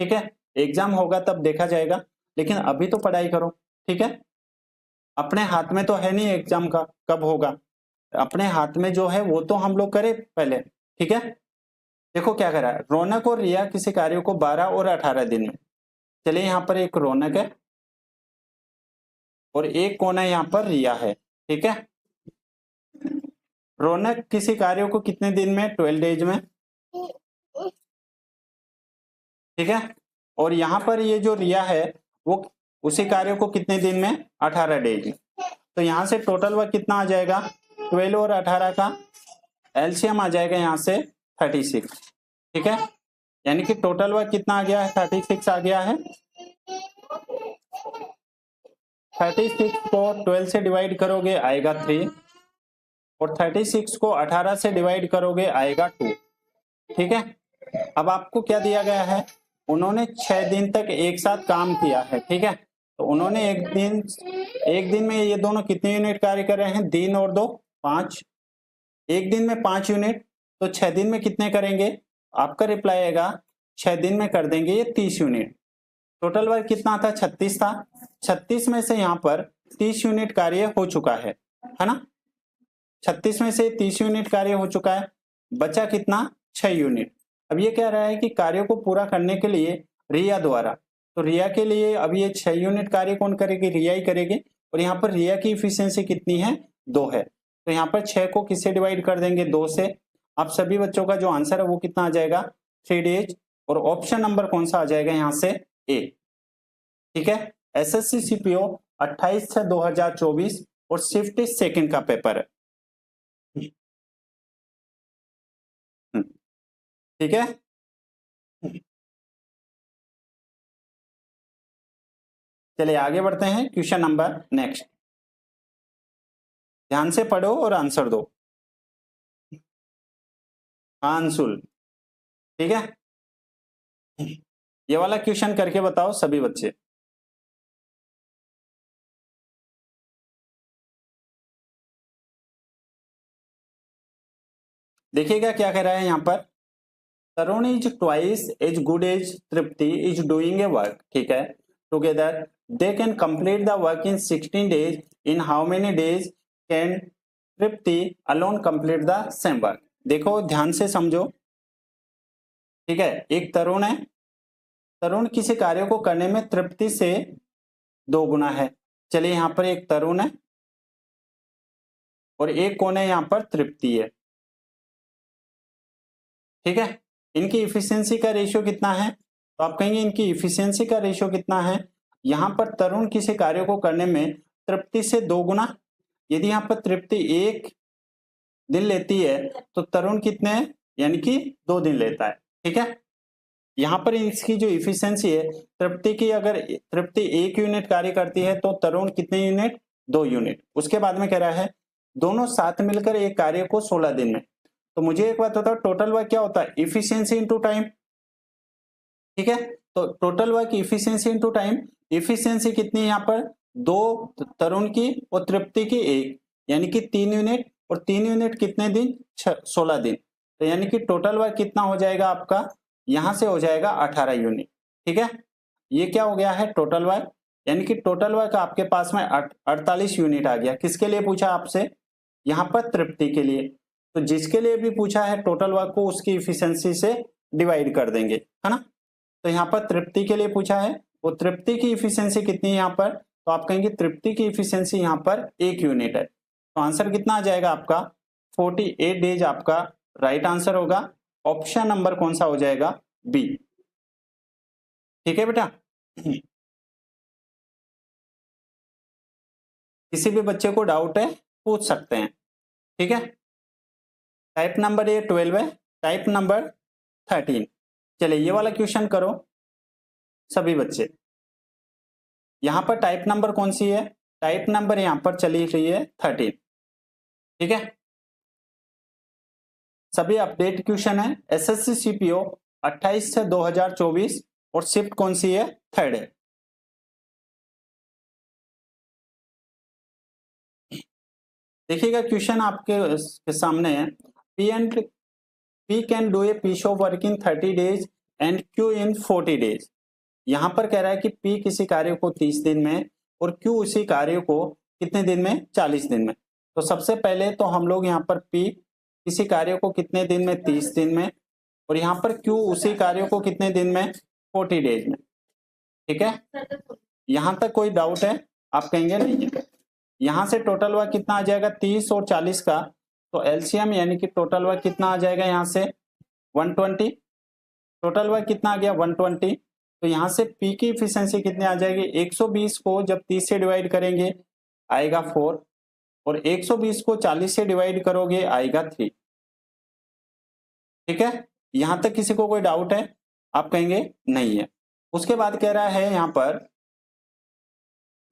ठीक है, एग्जाम होगा तब देखा जाएगा, लेकिन अभी तो पढ़ाई करो। ठीक है, अपने हाथ में तो है नहीं एग्जाम का कब होगा, अपने हाथ में जो है वो तो हम लोग करें पहले। ठीक है, देखो क्या करा है, रौनक और रिया किसी कार्य को 12 और 18 दिन में, चलिए यहाँ पर एक रौनक है और एक कौन है, यहाँ पर रिया है। ठीक है, रौनक किसी कार्य को कितने दिन में, 12 डेज में। ठीक है, और यहाँ पर ये जो रिया है वो उसी कार्य को कितने दिन में, 18 डेज में। तो यहाँ से टोटल वर्क कितना आ जाएगा, 12 और 18 का एलसीएम आ जाएगा यहाँ से 36। ठीक है, यानी कि टोटल वर्क कितना आ गया है, 36 आ गया है। 36 को 12 से डिवाइड करोगे आएगा 3, और 36 को 18 से डिवाइड करोगे आएगा 2। ठीक है, अब आपको क्या दिया गया है, उन्होंने 6 दिन तक एक साथ काम किया है। ठीक है, तो उन्होंने एक दिन में ये दोनों कितने यूनिट कार्य कर रहे हैं, 3 और 2 5, एक दिन में 5 यूनिट, तो 6 दिन में कितने करेंगे, आपका रिप्लाई आएगा 6 दिन में कर देंगे ये 30 यूनिट। टोटल वर्क कितना था, 36 था, 36 में से यहाँ पर 30 यूनिट कार्य हो चुका है ना, 36 में से 30 यूनिट कार्य हो चुका है, बचा कितना 6 यूनिट। अब ये कह रहा है कि कार्य को पूरा करने के लिए रिया द्वारा तो रिया के लिए अब ये 6 यूनिट कार्य कौन करेगी, रिया ही करेगी। और यहाँ पर रिया की इफिशियंसी कितनी है, 2 है। तो यहाँ पर 6 को किससे डिवाइड कर देंगे, 2 से। आप सभी बच्चों का जो आंसर है वो कितना आ जाएगा, 3 डेज। और ऑप्शन नंबर कौन सा आ जाएगा यहाँ से, ए। ठीक है, एसएससी सीपीओ 28/6/2024 और शिफ्ट सेकंड का पेपर है। ठीक है, चलिए आगे बढ़ते हैं। क्वेश्चन नंबर नेक्स्ट, ध्यान से पढ़ो और आंसर दो। अंशुल, ठीक है, ये वाला क्वेश्चन करके बताओ सभी बच्चे। देखिएगा क्या कह रहा है यहाँ पर, Tarun is twice as good as Tripti is doing a work, ठीक है, together they can complete the work in 16 days, in how many days can Tripti alone complete the same work. देखो ध्यान से समझो, ठीक है, एक तरुण है, तरुण किसी कार्य को करने में तृप्ति से 2 गुना है। चलिए यहाँ पर एक तरुण है और एक कौन है, यहाँ पर तृप्ति है। ठीक है, इनकी इफिशियंसी का रेशियो कितना है, तो आप कहेंगे इनकी इफिशियंसी का रेशियो कितना है। यहाँ पर तरुण किसी कार्य को करने में तृप्ति से 2 गुना, यदि यहाँ पर तृप्ति 1 दिन लेती है तो तरुण कितने, यानी कि 2 दिन लेता है। ठीक है, यहाँ पर इसकी जो इफिशियंसी है तृप्ति की, अगर तृप्ति 1 यूनिट कार्य करती है तो तरुण कितने यूनिट, 2 यूनिट। उसके बाद में कह रहा है दोनों साथ मिलकर एक कार्य को 16 दिन में। तो मुझे एक बात बताओ, टोटल वर्क क्या होता है, इफिशियंसी इनटू टाइम। ठीक है, तो total work efficiency into time, efficiency कितनी है यहाँ पर, 2 तरुण की और तृप्ति की 1, यानी कि 3 यूनिट। और 3 यूनिट कितने दिन, 16 दिन। तो यानी कि टोटल वर्क कितना हो जाएगा आपका, यहां से हो जाएगा 18 यूनिट। ठीक है, ये क्या हो गया है, टोटल वर्क, यानी कि टोटल वर्क आपके पास में 48 यूनिट आ गया। किसके लिए पूछा आपसे, यहाँ पर तृप्ति के लिए। तो जिसके लिए भी पूछा है टोटल वर्क को उसकी इफिशियंसी से डिवाइड कर देंगे, है ना। तो यहाँ पर तृप्ति के लिए पूछा है, वो तृप्ति की इफिशियंसी कितनी है यहाँ पर, तो आप कहेंगे तृप्ति की इफिशियंसी यहाँ पर 1 यूनिट है। तो आंसर कितना आ जाएगा आपका, 48 डेज आपका राइट आंसर होगा। ऑप्शन नंबर कौन सा हो जाएगा, बी। ठीक है बेटा, किसी भी बच्चे को डाउट है पूछ सकते हैं। ठीक है, टाइप नंबर ये 12 है, टाइप नंबर 13। चलिए ये वाला क्वेश्चन करो सभी बच्चे। यहां पर टाइप नंबर कौन सी है, टाइप नंबर यहां पर चली रही है 13। ठीक है, सभी अपडेट क्वेश्चन है, एसएससी सीपीओ 28/6/2024 और शिफ्ट कौन सी है, 3rd है। देखिएगा क्वेश्चन आपके सामने है, P can do a piece of work in 30 days and Q in 40 days. यहां पर कह रहा है कि P किसी कार्य को 30 दिन में और Q उसी कार्य को कितने दिन में, 40 दिन में। तो सबसे पहले तो हम लोग यहाँ पर P किसी कार्य को कितने दिन में, 30 दिन में, और यहाँ पर Q उसी कार्य को कितने दिन में, 40 डेज में। ठीक है, यहां तक कोई डाउट है, आप कहेंगे नहीं है। यहां से टोटल वर्क कितना आ जाएगा, 30 और 40 का, तो एलसीएम यानी कि टोटल वर्क कितना आ जाएगा यहाँ से 120। टोटल वर्क कितना आ गया 120। तो यहाँ से P की इफिशियंसी कितनी आ जाएगी, 120 को जब 30 से डिवाइड करेंगे आएगा 4, और 120 को 40 से डिवाइड करोगे आएगा 3। ठीक है, यहां तक किसी को कोई डाउट है, आप कहेंगे नहीं है। उसके बाद कह रहा है यहाँ पर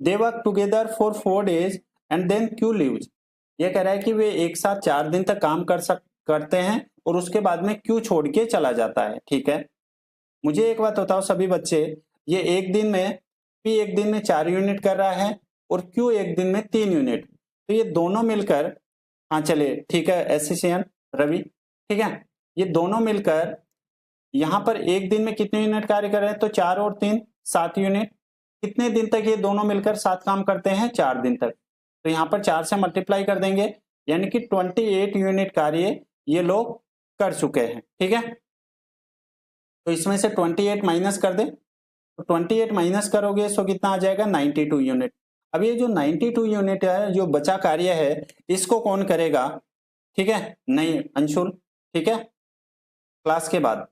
they work together for 4 days and then Q leaves. ये कह रहा है कि वे एक साथ 4 दिन तक काम करते हैं और उसके बाद में Q छोड़ के चला जाता है। ठीक है, मुझे एक बात बताओ सभी बच्चे, ये एक दिन में P एक दिन में 4 यूनिट कर रहा है और Q एक दिन में 3 यूनिट, तो ये दोनों मिलकर, हाँ चलिए ठीक है, एसोसिएशन रवि, ठीक है, ये दोनों मिलकर यहाँ पर एक दिन में कितने यूनिट कार्य कर रहे हैं, तो 4 और 3 7 यूनिट। कितने दिन तक ये दोनों मिलकर साथ काम करते हैं, 4 दिन तक। तो यहाँ पर 4 से मल्टीप्लाई कर देंगे, यानी कि 28 यूनिट कार्य ये लोग कर चुके हैं। ठीक है, तो इसमें से 28 माइनस कर दे, तो 28 माइनस करोगे सो कितना आ जाएगा 92 यूनिट। अब ये जो 92 यूनिट है जो बचा कार्य है इसको कौन करेगा, ठीक है, नहीं अंशुल, ठीक है, क्लास के बाद।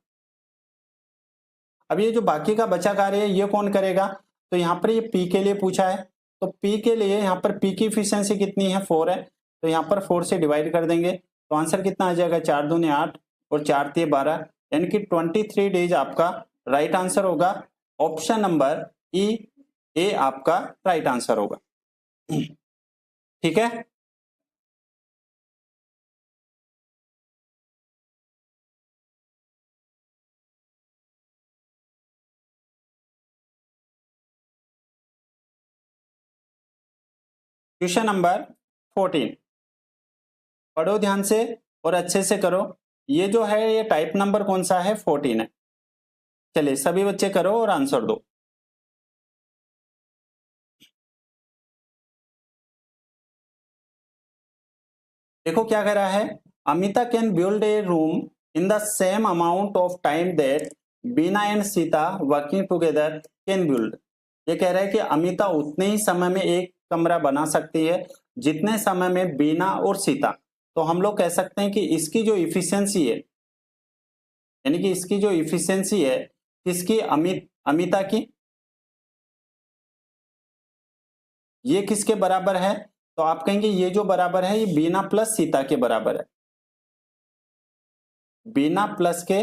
अब ये जो बाकी का बचा कार्य है ये कौन करेगा, तो यहाँ पर ये पी के लिए पूछा है, तो पी के लिए यहाँ पर पी की इफिशियंसी कितनी है 4 है, तो यहाँ पर 4 से डिवाइड कर देंगे तो आंसर कितना आ जाएगा 4 दूनी 8 और 4 तिये 12, यानी कि 23 डेज आपका राइट आंसर होगा। ऑप्शन नंबर ई ए आपका राइट आंसर होगा। ठीक है, क्वेश्चन नंबर 14 पढ़ो ध्यान से और अच्छे से करो। ये जो है ये टाइप नंबर कौन सा है 14 है। चलिए सभी बच्चे करो और आंसर दो। देखो क्या कह रहा है, Amita can build a room in the same amount of time that Bina and Sita working together can build. ये कह रहा है कि अमिता उतने ही समय में एक कमरा बना सकती है जितने समय में बीना और सीता। तो हम लोग कह सकते हैं कि इसकी जो इफिशियंसी है, यानी कि इसकी जो इफिशियंसी है किसकी, अमिता की, ये किसके बराबर है, तो आप कहेंगे ये जो बराबर है ये बीना प्लस सीता के बराबर है। बीना प्लस के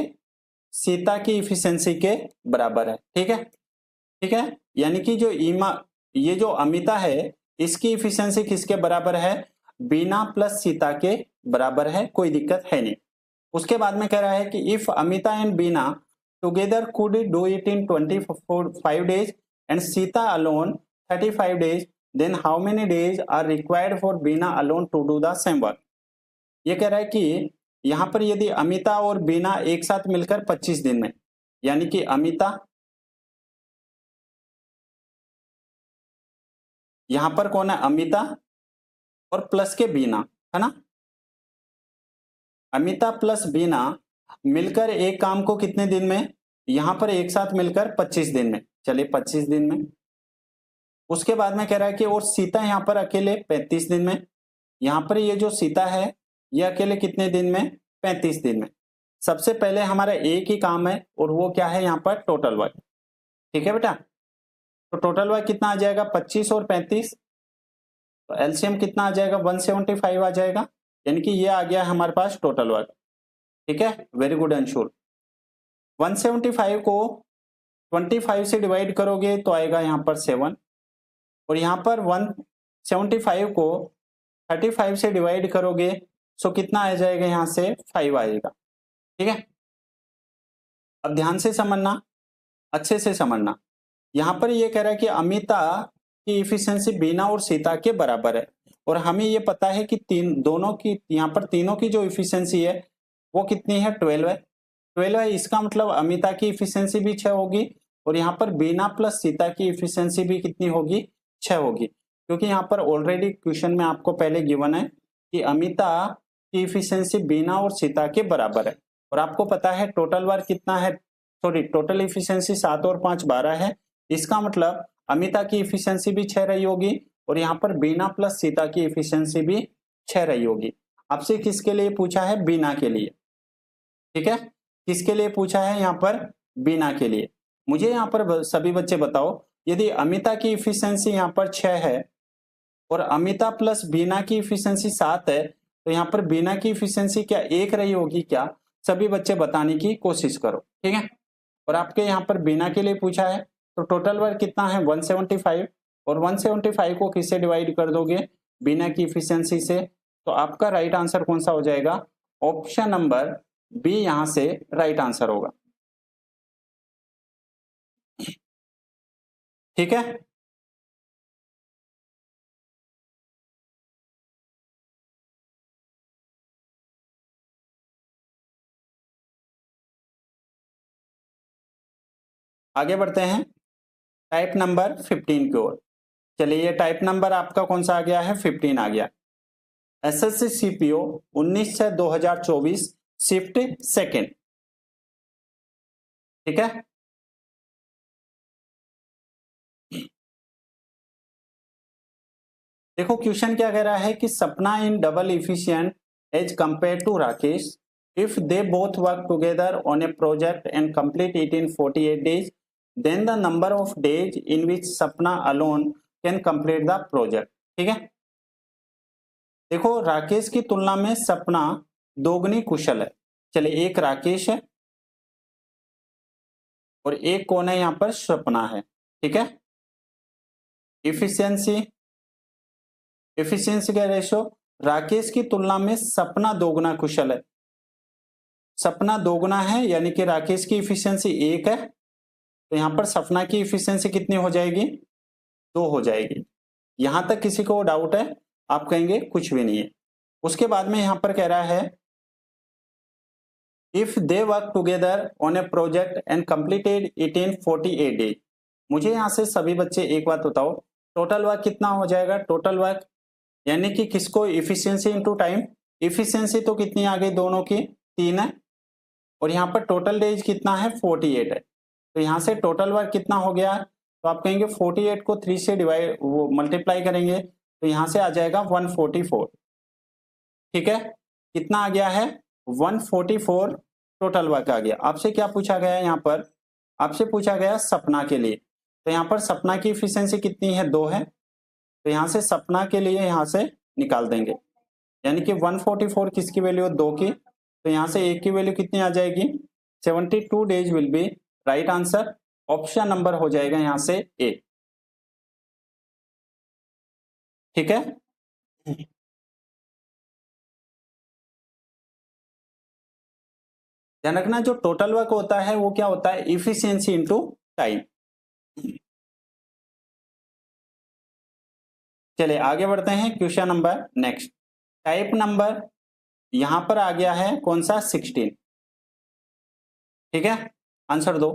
सीता की इफिशियंसी के बराबर है। ठीक है, ठीक है, यानी कि जो ये जो अमिता है इसकी इफिशियंसी किसके बराबर है, बीना प्लस सीता के बराबर है, कोई दिक्कत है नहीं। उसके बाद में कह रहा है कि if Amita and Bina together could do it in 25 days and Sita alone 35 days, then how many days are required for Bina alone to do the same work. ये कह रहा है कि यहां पर यदि अमिता और बीना एक साथ मिलकर 25 दिन में, यानी कि अमिता, यहां पर कौन है अमिता और प्लस के बीना, है ना, अमिता प्लस बीना मिलकर एक काम को कितने दिन में, यहां पर एक साथ मिलकर 25 दिन में, चलिए 25 दिन में। उसके बाद में कह रहा है कि और सीता यहां पर अकेले 35 दिन में, यहां पर ये जो सीता है ये अकेले कितने दिन में, 35 दिन में। सबसे पहले हमारा एक ही काम है और वो क्या है यहाँ पर टोटल वर्क। ठीक है बेटा, तो टोटल वर्क कितना आ जाएगा 25 और 35, तो एलसीएम कितना आ जाएगा 175 आ जाएगा, यानी कि ये आ गया हमारे पास टोटल वर्क। ठीक है, वेरी गुड अंशुल। 175 को 25 से डिवाइड करोगे तो आएगा यहाँ पर 7, और यहाँ पर 175 को 35 से डिवाइड करोगे सो कितना आ जाएगा, यहाँ से 5 आएगा। ठीक है, अब ध्यान से समझना, अच्छे से समझना। यहाँ पर ये कह रहा है कि अमिता की इफिशियंसी बीना और सीता के बराबर है, और हमें ये पता है कि दोनों की, यहाँ पर तीनों की जो इफिशियंसी है वो कितनी है 12 है। 12 है, इसका मतलब अमिता की इफिशियंसी भी 6 होगी, और यहाँ पर बीना प्लस सीता की इफिशियंसी भी कितनी होगी, 6 होगी, क्योंकि यहाँ पर ऑलरेडी क्वेश्चन में आपको पहले गिवन है कि अमिता की इफिशियंसी बीना और सीता के बराबर है, और आपको पता है टोटल वर्क कितना है, सॉरी टोटल इफिशियंसी 7 और 5 12 है। इसका मतलब अमिता की इफिशियंसी भी 6 रही होगी, और यहाँ पर बीना प्लस सीता की इफिशियंसी भी 6 रही होगी। आपसे किसके लिए पूछा है, बीना के लिए। ठीक है, किसके लिए पूछा है, यहाँ पर बीना के लिए। मुझे यहाँ पर सभी बच्चे बताओ, यदि अमिता की इफिशियंसी यहाँ पर 6 है और अमिता प्लस बीना की इफिशियंसी 7 है, तो यहाँ पर बीना की इफिशियंसी क्या 1 रही होगी क्या, सभी बच्चे बताने की कोशिश करो। ठीक है, और आपके यहाँ पर बीना के लिए पूछा है, तो टोटल वर्क कितना है 175, और 175 को किससे डिवाइड कर दोगे, बीना की इफिशियंसी से, तो आपका राइट आंसर कौन सा हो जाएगा, ऑप्शन नंबर बी यहां से राइट आंसर होगा। ठीक है, आगे बढ़ते हैं टाइप नंबर 15 की ओर। चलिए ये टाइप नंबर आपका कौन सा आ गया है, 15 आ गया। SSC CPO 19/2024 shift second. ठीक है, देखो क्वेश्चन क्या कह रहा है कि Sapna in double efficient as compare to Rakesh if they both work together on a project and complete it in 48 days, then the number of days in which Sapna alone can complete the project. ठीक है, देखो राकेश की तुलना में सपना दोगुनी कुशल है। चले, एक राकेश है और एक कौन है, यहां पर सपना है। ठीक है, इफिशियंसी, एफिशिएंसी का रेशो, राकेश की तुलना में सपना दोगुना कुशल है। सपना दोगुना है यानी कि राकेश की इफिशिएंसी 1 है, तो यहां पर सपना की इफिशिएंसी कितनी हो जाएगी, 2 हो जाएगी। यहां तक किसी को डाउट है? आप कहेंगे कुछ भी नहीं है। उसके बाद में यहां पर कह रहा है if they work together on a project and completed it in 48 days। मुझे यहां से सभी बच्चे एक बात बताओ, टोटल वर्क कितना हो जाएगा? टोटल वर्क यानी कि किसको, इफिशियंसी इनटू टाइम। इफिशियंसी तो कितनी आ गई दोनों की, 3 है, और यहाँ पर टोटल डेज कितना है, 48 है। तो यहाँ से टोटल वर्क कितना हो गया? तो आप कहेंगे 48 को 3 से डिवाइड, वो मल्टीप्लाई करेंगे तो यहाँ से आ जाएगा 144। ठीक है, कितना आ गया है, 144 टोटल वर्क आ गया। आपसे क्या पूछा गया है यहाँ पर? आपसे पूछा गया सपना के लिए, तो यहाँ पर सपना की इफिशियंसी कितनी है, 2 है, तो यहां से सपना के लिए यहां से निकाल देंगे, यानी कि 144 किसकी वैल्यू, 2 की, तो यहां से 1 की वैल्यू कितनी आ जाएगी, 72 days will be right answer. Option number हो जाएगा यहां से ए। ठीक है, ध्यान रखना जो टोटल वर्क होता है वो क्या होता है, इफिशियंसी इनटू टाइम। चलिए आगे बढ़ते हैं, question number next. Type number यहां पर आ गया है कौन सा, 16। ठीक है, आंसर दो।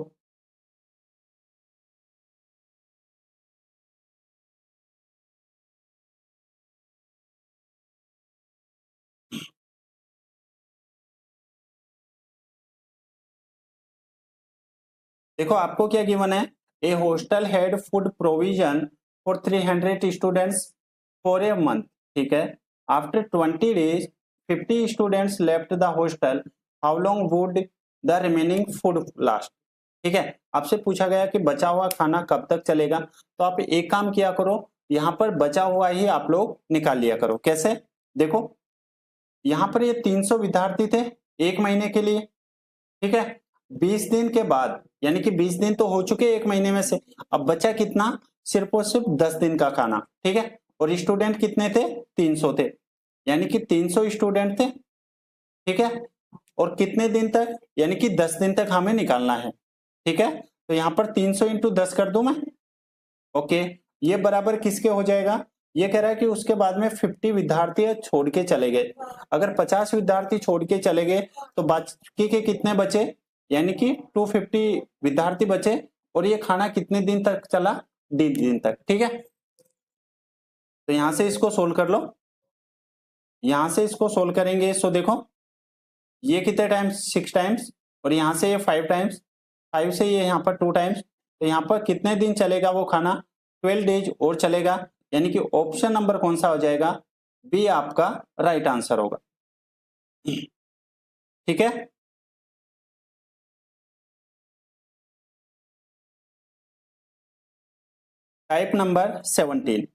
देखो आपको क्या गिवन है, a hostel had food provision for 300 students for a month. ठीक है, after 20 days 50 students left the hostel, how long would the remaining food last. ठीक है, आपसे पूछा गया कि बचा हुआ खाना कब तक चलेगा, तो आप एक काम किया करो, यहाँ पर बचा हुआ ही आप लोग निकाल लिया करो। कैसे, देखो यहाँ पर ये 300 विद्यार्थी थे 1 महीने के लिए। ठीक है, 20 दिन के बाद, यानी कि 20 दिन तो हो चुके 1 महीने में से, अब बचा कितना, सिर्फ और सिर्फ 10 दिन का खाना। ठीक है, और स्टूडेंट कितने थे, 300 थे, यानी कि 300 स्टूडेंट थे। ठीक है, और कितने दिन तक, यानी कि 10 दिन तक हमें निकालना है। ठीक है, तो यहां पर 300 इंटू 10 कर दूं मैं। ओके, ये बराबर किसके हो जाएगा, ये कह रहा है कि उसके बाद में 50 विद्यार्थी छोड़ के चले गए। अगर 50 विद्यार्थी छोड़ के चले गए तो बाकी के कितने बचे, यानी कि 250 विद्यार्थी बचे, और ये खाना कितने दिन तक चला, 3 दिन तक। ठीक है, तो यहां से इसको सोल्व कर लो, यहां से इसको सोल्व करेंगे। सो देखो ये कितने टाइम्स, 6 टाइम्स, और यहां से ये 5 टाइम्स, 5 से ये यहाँ पर 2 टाइम्स, तो यहाँ पर कितने दिन चलेगा वो खाना, 12 डेज और चलेगा, यानी कि ऑप्शन नंबर कौन सा हो जाएगा, बी आपका राइट आंसर होगा। ठीक है, टाइप नंबर 17।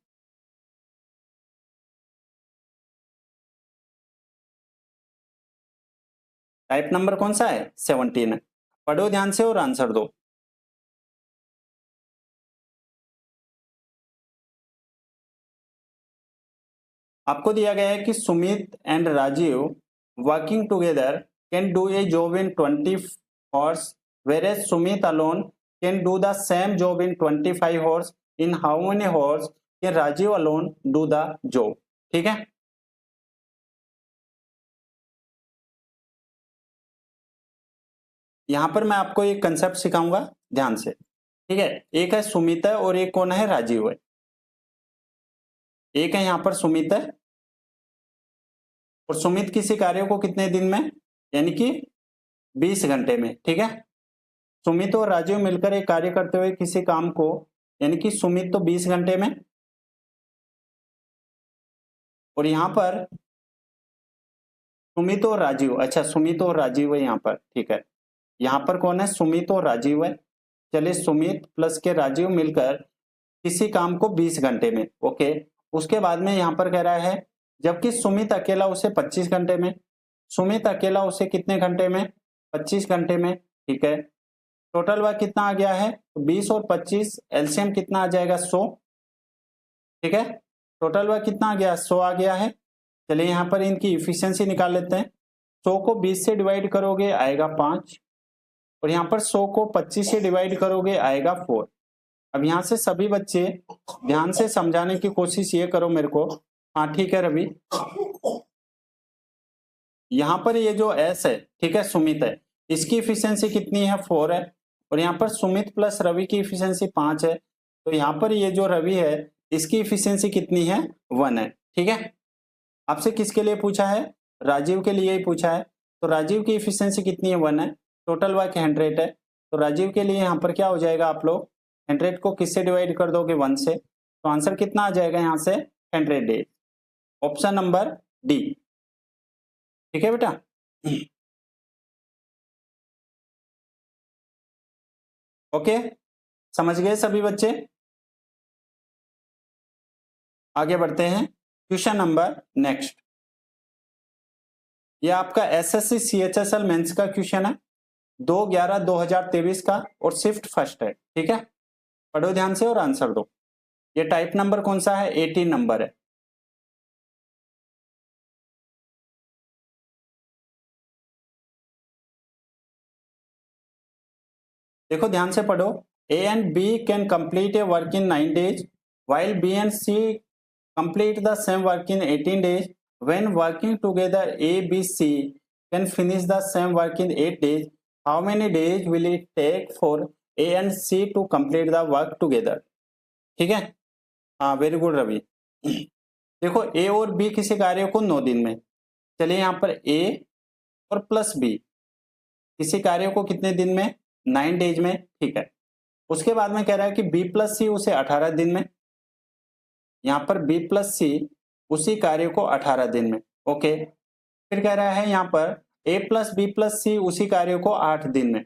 टाइप नंबर कौन सा है, 17 है। पढ़ो ध्यान से और आंसर दो। आपको दिया गया है कि Sumit and Rajiv working together can do a job in 20 hours, whereas Sumit alone can do the same job in 25 hours. In how many hours can Rajiv alone do the job? ठीक है, यहां पर मैं आपको एक कंसेप्ट सिखाऊंगा ध्यान से। ठीक है, एक है सुमित है और एक कौन है, राजीव है। एक है यहाँ पर सुमित है, और सुमित किसी कार्य को कितने दिन में, यानी कि 20 घंटे में। ठीक है, सुमित और राजीव मिलकर एक कार्य करते हुए किसी काम को, यानी कि सुमित तो 20 घंटे में, और यहाँ पर सुमित और राजीव, अच्छा सुमित और राजीव है यहाँ पर, ठीक है। यहाँ पर कौन है, सुमित और राजीव है। चलिए सुमित प्लस के राजीव मिलकर किसी काम को 20 घंटे में, ओके। उसके बाद में यहाँ पर कह रहा है जबकि सुमित अकेला उसे 25 घंटे में, सुमित अकेला उसे कितने घंटे में, 25 घंटे में, ठीक है। टोटल वर्क कितना आ गया है, 20 और 25 एलसीएम कितना आ जाएगा, 100, ठीक है। टोटल वर्क कितना आ गया, 100 आ गया है। चलिए यहाँ पर इनकी इफिशियंसी निकाल लेते हैं। 100 को 20 से डिवाइड करोगे आएगा 5, और यहाँ पर 100 को 25 से डिवाइड करोगे आएगा 4। अब यहाँ से सभी बच्चे ध्यान से समझाने की कोशिश ये करो मेरे को। हाँ ठीक है रवि, यहाँ पर ये जो एस है, ठीक है, सुमित है, इसकी इफिशियंसी कितनी है, 4 है। और यहाँ पर सुमित प्लस रवि की इफिशियंसी 5 है। तो यहाँ पर ये जो रवि है इसकी इफिशियंसी कितनी है, 1 है, ठीक है। आपसे किसके लिए पूछा है, राजीव के लिए ही पूछा है। तो राजीव की इफिशियंसी कितनी है, 1 है। टोटल वर्क 100 है। तो राजीव के लिए यहाँ पर क्या हो जाएगा, आप लोग 100 को किससे डिवाइड कर दोगे, 1 से। तो आंसर कितना आ जाएगा यहाँ से, 100 डेज। ऑप्शन नंबर डी, ठीक है बेटा। ओके, समझ गए सभी बच्चे। आगे बढ़ते हैं, क्वेश्चन नंबर नेक्स्ट। ये आपका एसएससी सीएचएसएल मेंस का क्वेश्चन है, 2/11/2023 का, और शिफ्ट फर्स्ट है, ठीक है। पढ़ो ध्यान से और आंसर दो। ये टाइप नंबर कौन सा है, 18 नंबर है। देखो ध्यान से पढ़ो। A and B can complete a work in 9 days while B and C complete the same work in 18 days. When working together, A, B, C can finish the same work in 8 days. How many days will it take for A and C to complete the work together? ठीक है, हाँ very good Ravi. देखो ए और B किसी कार्य को 9 दिन में, चलिए यहाँ पर ए और प्लस बी किसी कार्य को कितने दिन में, 9 डेज में, ठीक है। उसके बाद में कह रहा है कि बी प्लस सी उसे 18 दिन में, यहाँ पर बी प्लस सी उसी कार्य को 18 दिन में, ओके। फिर कह रहा है यहाँ पर ए प्लस बी प्लस सी उसी कार्य को 8 दिन में,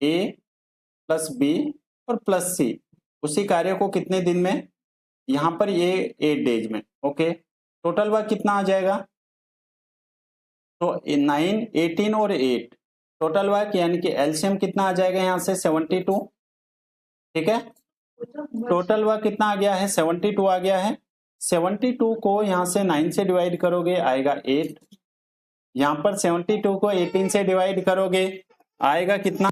ए प्लस बी और प्लस सी उसी कार्य को कितने दिन में, यहाँ पर ये 8 डेज में, ओके। टोटल वर्क कितना आ जाएगा, तो 9, 18 और 8 टोटल वर्क, यानी कि एलसीएम कितना आ जाएगा यहाँ से, 72, ठीक है। टोटल वर्क कितना आ गया है, 72 आ गया है। 72 को यहाँ से 9 से डिवाइड करोगे आएगा 8, यहाँ पर 72 को 18 से डिवाइड करोगे आएगा कितना,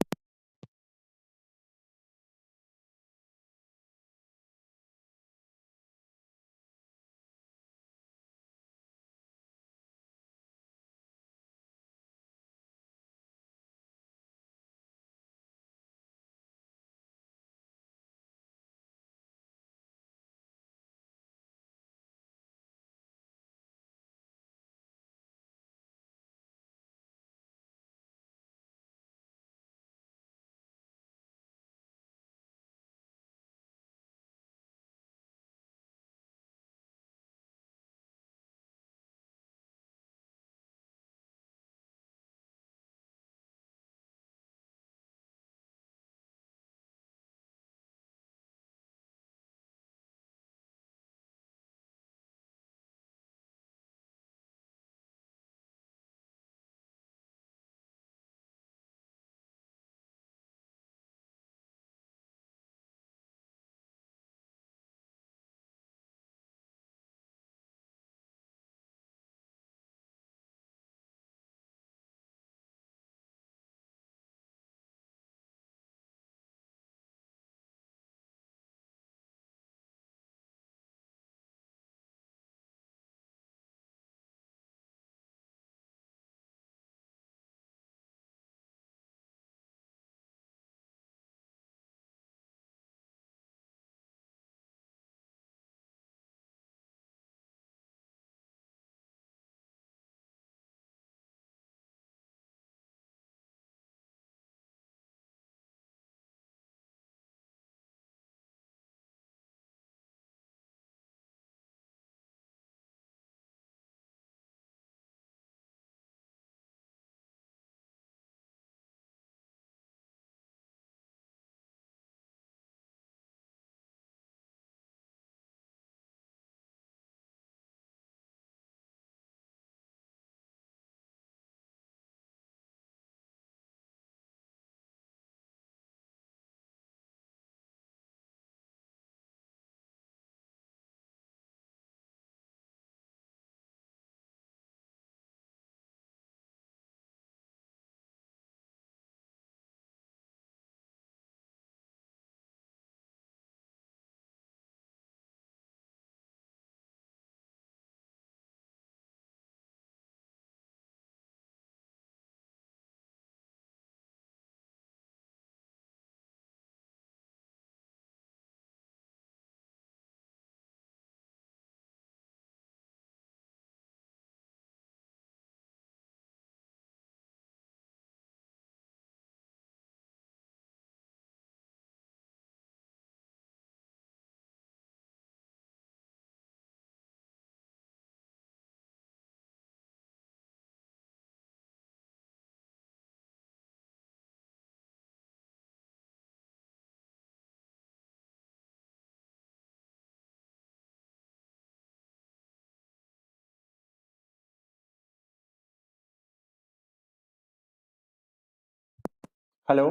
हेलो,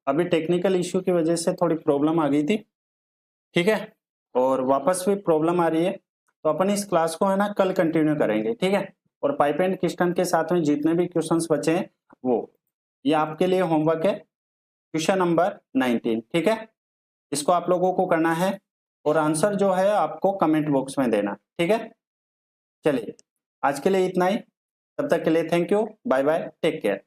अभी टेक्निकल इश्यू की वजह से थोड़ी प्रॉब्लम आ गई थी, ठीक है, और वापस भी प्रॉब्लम आ रही है, तो अपन इस क्लास को है ना कल कंटिन्यू करेंगे, ठीक है। और पाइप एंड किस्टन के साथ में जितने भी क्वेश्चंस बचे हैं वो, ये आपके लिए होमवर्क है, क्वेश्चन नंबर 19, ठीक है। इसको आप लोगों को करना है और आंसर जो है आपको कमेंट बॉक्स में देना, ठीक है। चलिए आज के लिए इतना ही, तब तक के लिए thank you, bye bye, take care.